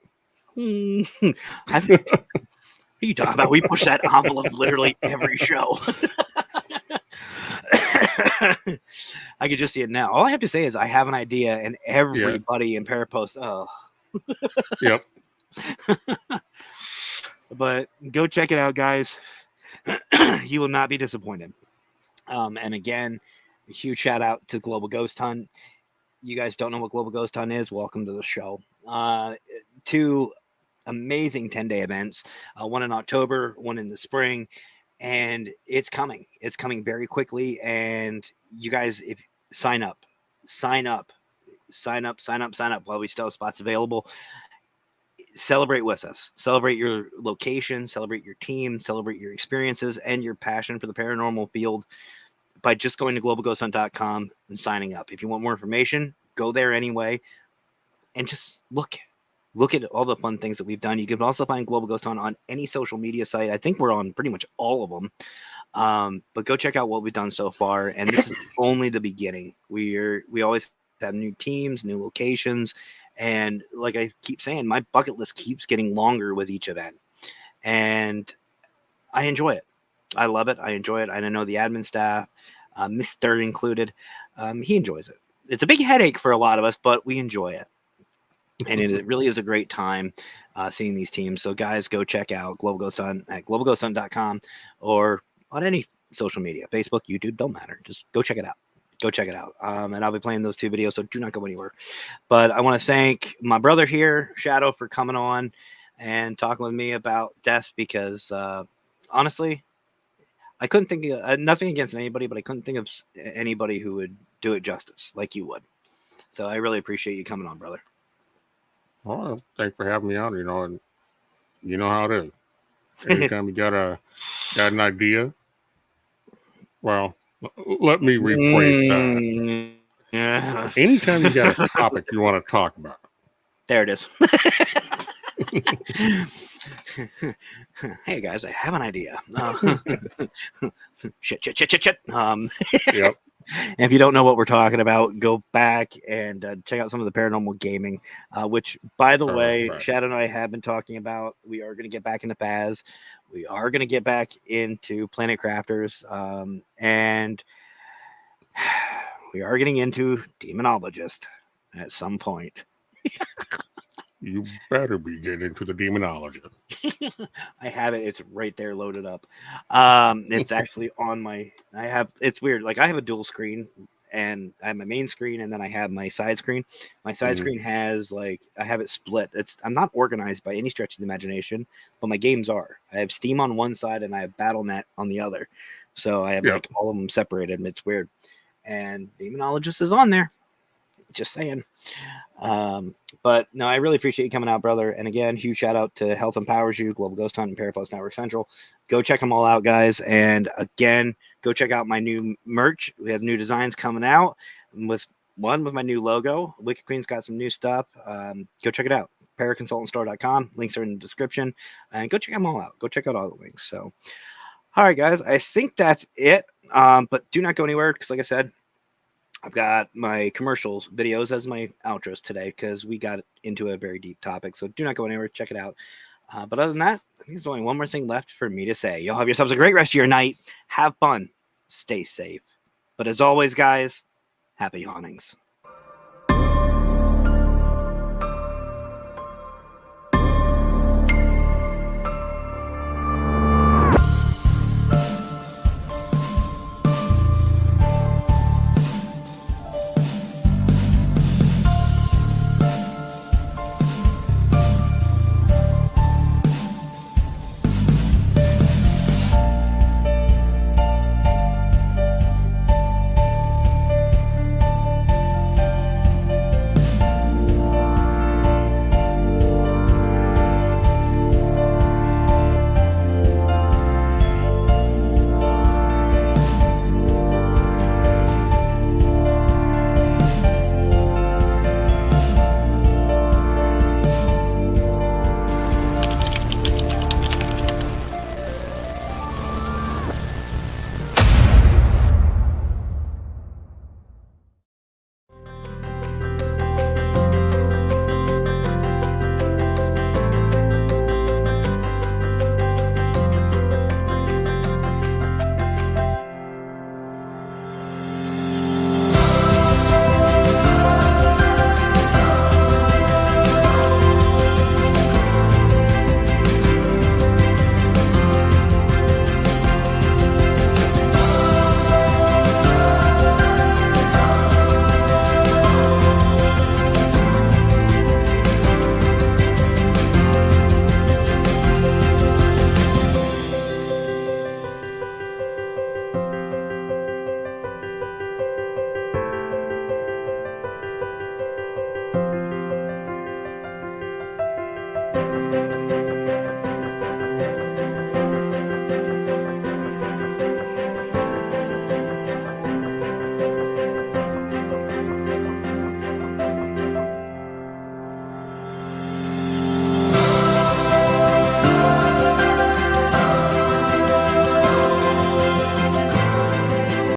What are you talking about? We push that envelope literally every show. I could just see it now. All I have to say is I have an idea, and everybody in Parapost. Oh, yep. But go check it out, guys. You will not be disappointed. And again, a huge shout out to Global Ghost Hunt. You guys don't know what Global Ghost Hunt is? Welcome to the show. 2 amazing 10-day events, one in October, one in the spring, and it's coming very quickly. And you guys, if sign up sign up while we still have spots available. Celebrate with us. Celebrate your location, celebrate your team, celebrate your experiences and your passion for the paranormal field by just going to globalghosthunt.com and signing up. If you want more information, go there anyway and just look at all the fun things that we've done. You can also find Global Ghost Hunt on any social media site. I think we're on pretty much all of them. But go check out what we've done so far. And this is only the beginning. We always have new teams, new locations. And like I keep saying, my bucket list keeps getting longer with each event. And I enjoy it. I love it. I enjoy it. And I know the admin staff, Mr. included, he enjoys it. It's a big headache for a lot of us, but we enjoy it. And it really is a great time seeing these teams. So guys, go check out Global Ghost Hunt at globalghosthunt.com or on any social media, Facebook, YouTube, don't matter. Just go check it out. Go check it out. And I'll be playing those 2 videos, so do not go anywhere. But I want to thank my brother here, Shadow, for coming on and talking with me about death because honestly, I couldn't think of nothing against anybody, but I couldn't think of anybody who would do it justice like you would. So I really appreciate you coming on, brother. Well, thanks for having me on. And you know how it is. Anytime you got an idea, well, let me rephrase that. Yeah. Anytime you got a topic you want to talk about, there it is. Hey guys, I have an idea. Shit. Yep. If you don't know what we're talking about, go back and check out some of the paranormal gaming, which, by the way, right. Shadow and I have been talking about. We are going to get back into Paz. We are going to get back into Planet Crafters, and we are getting into Demonologist at some point. You better be getting into the demonology. I have it. It's right there loaded up. It's actually on my, it's weird. Like I have a dual screen and I have my main screen and then I have my side screen. My side screen has I have it split. I'm not organized by any stretch of the imagination, but my games are. I have Steam on one side and I have Battle.net on the other. So I have all of them separated and it's weird. And Demonologist is on there. Just saying. But no, I really appreciate you coming out, brother. And again, huge shout out to Health Empowers You, Global Ghost Hunt, and Paraplus Network Central. Go check them all out, guys. And again, go check out my new merch. We have new designs coming out with my new logo. Wicked Queen's got some new stuff. Go check it out. Paraconsultantstore.com. Links are in the description. And go check them all out. Go check out all the links. So, all right, guys, I think that's it. But do not go anywhere because, like I said, I've got my commercials videos as my outros today because we got into a very deep topic. So do not go anywhere. Check it out. But other than that, I think there's only one more thing left for me to say. Y'all have yourselves a great rest of your night. Have fun. Stay safe. But as always, guys, happy hauntings.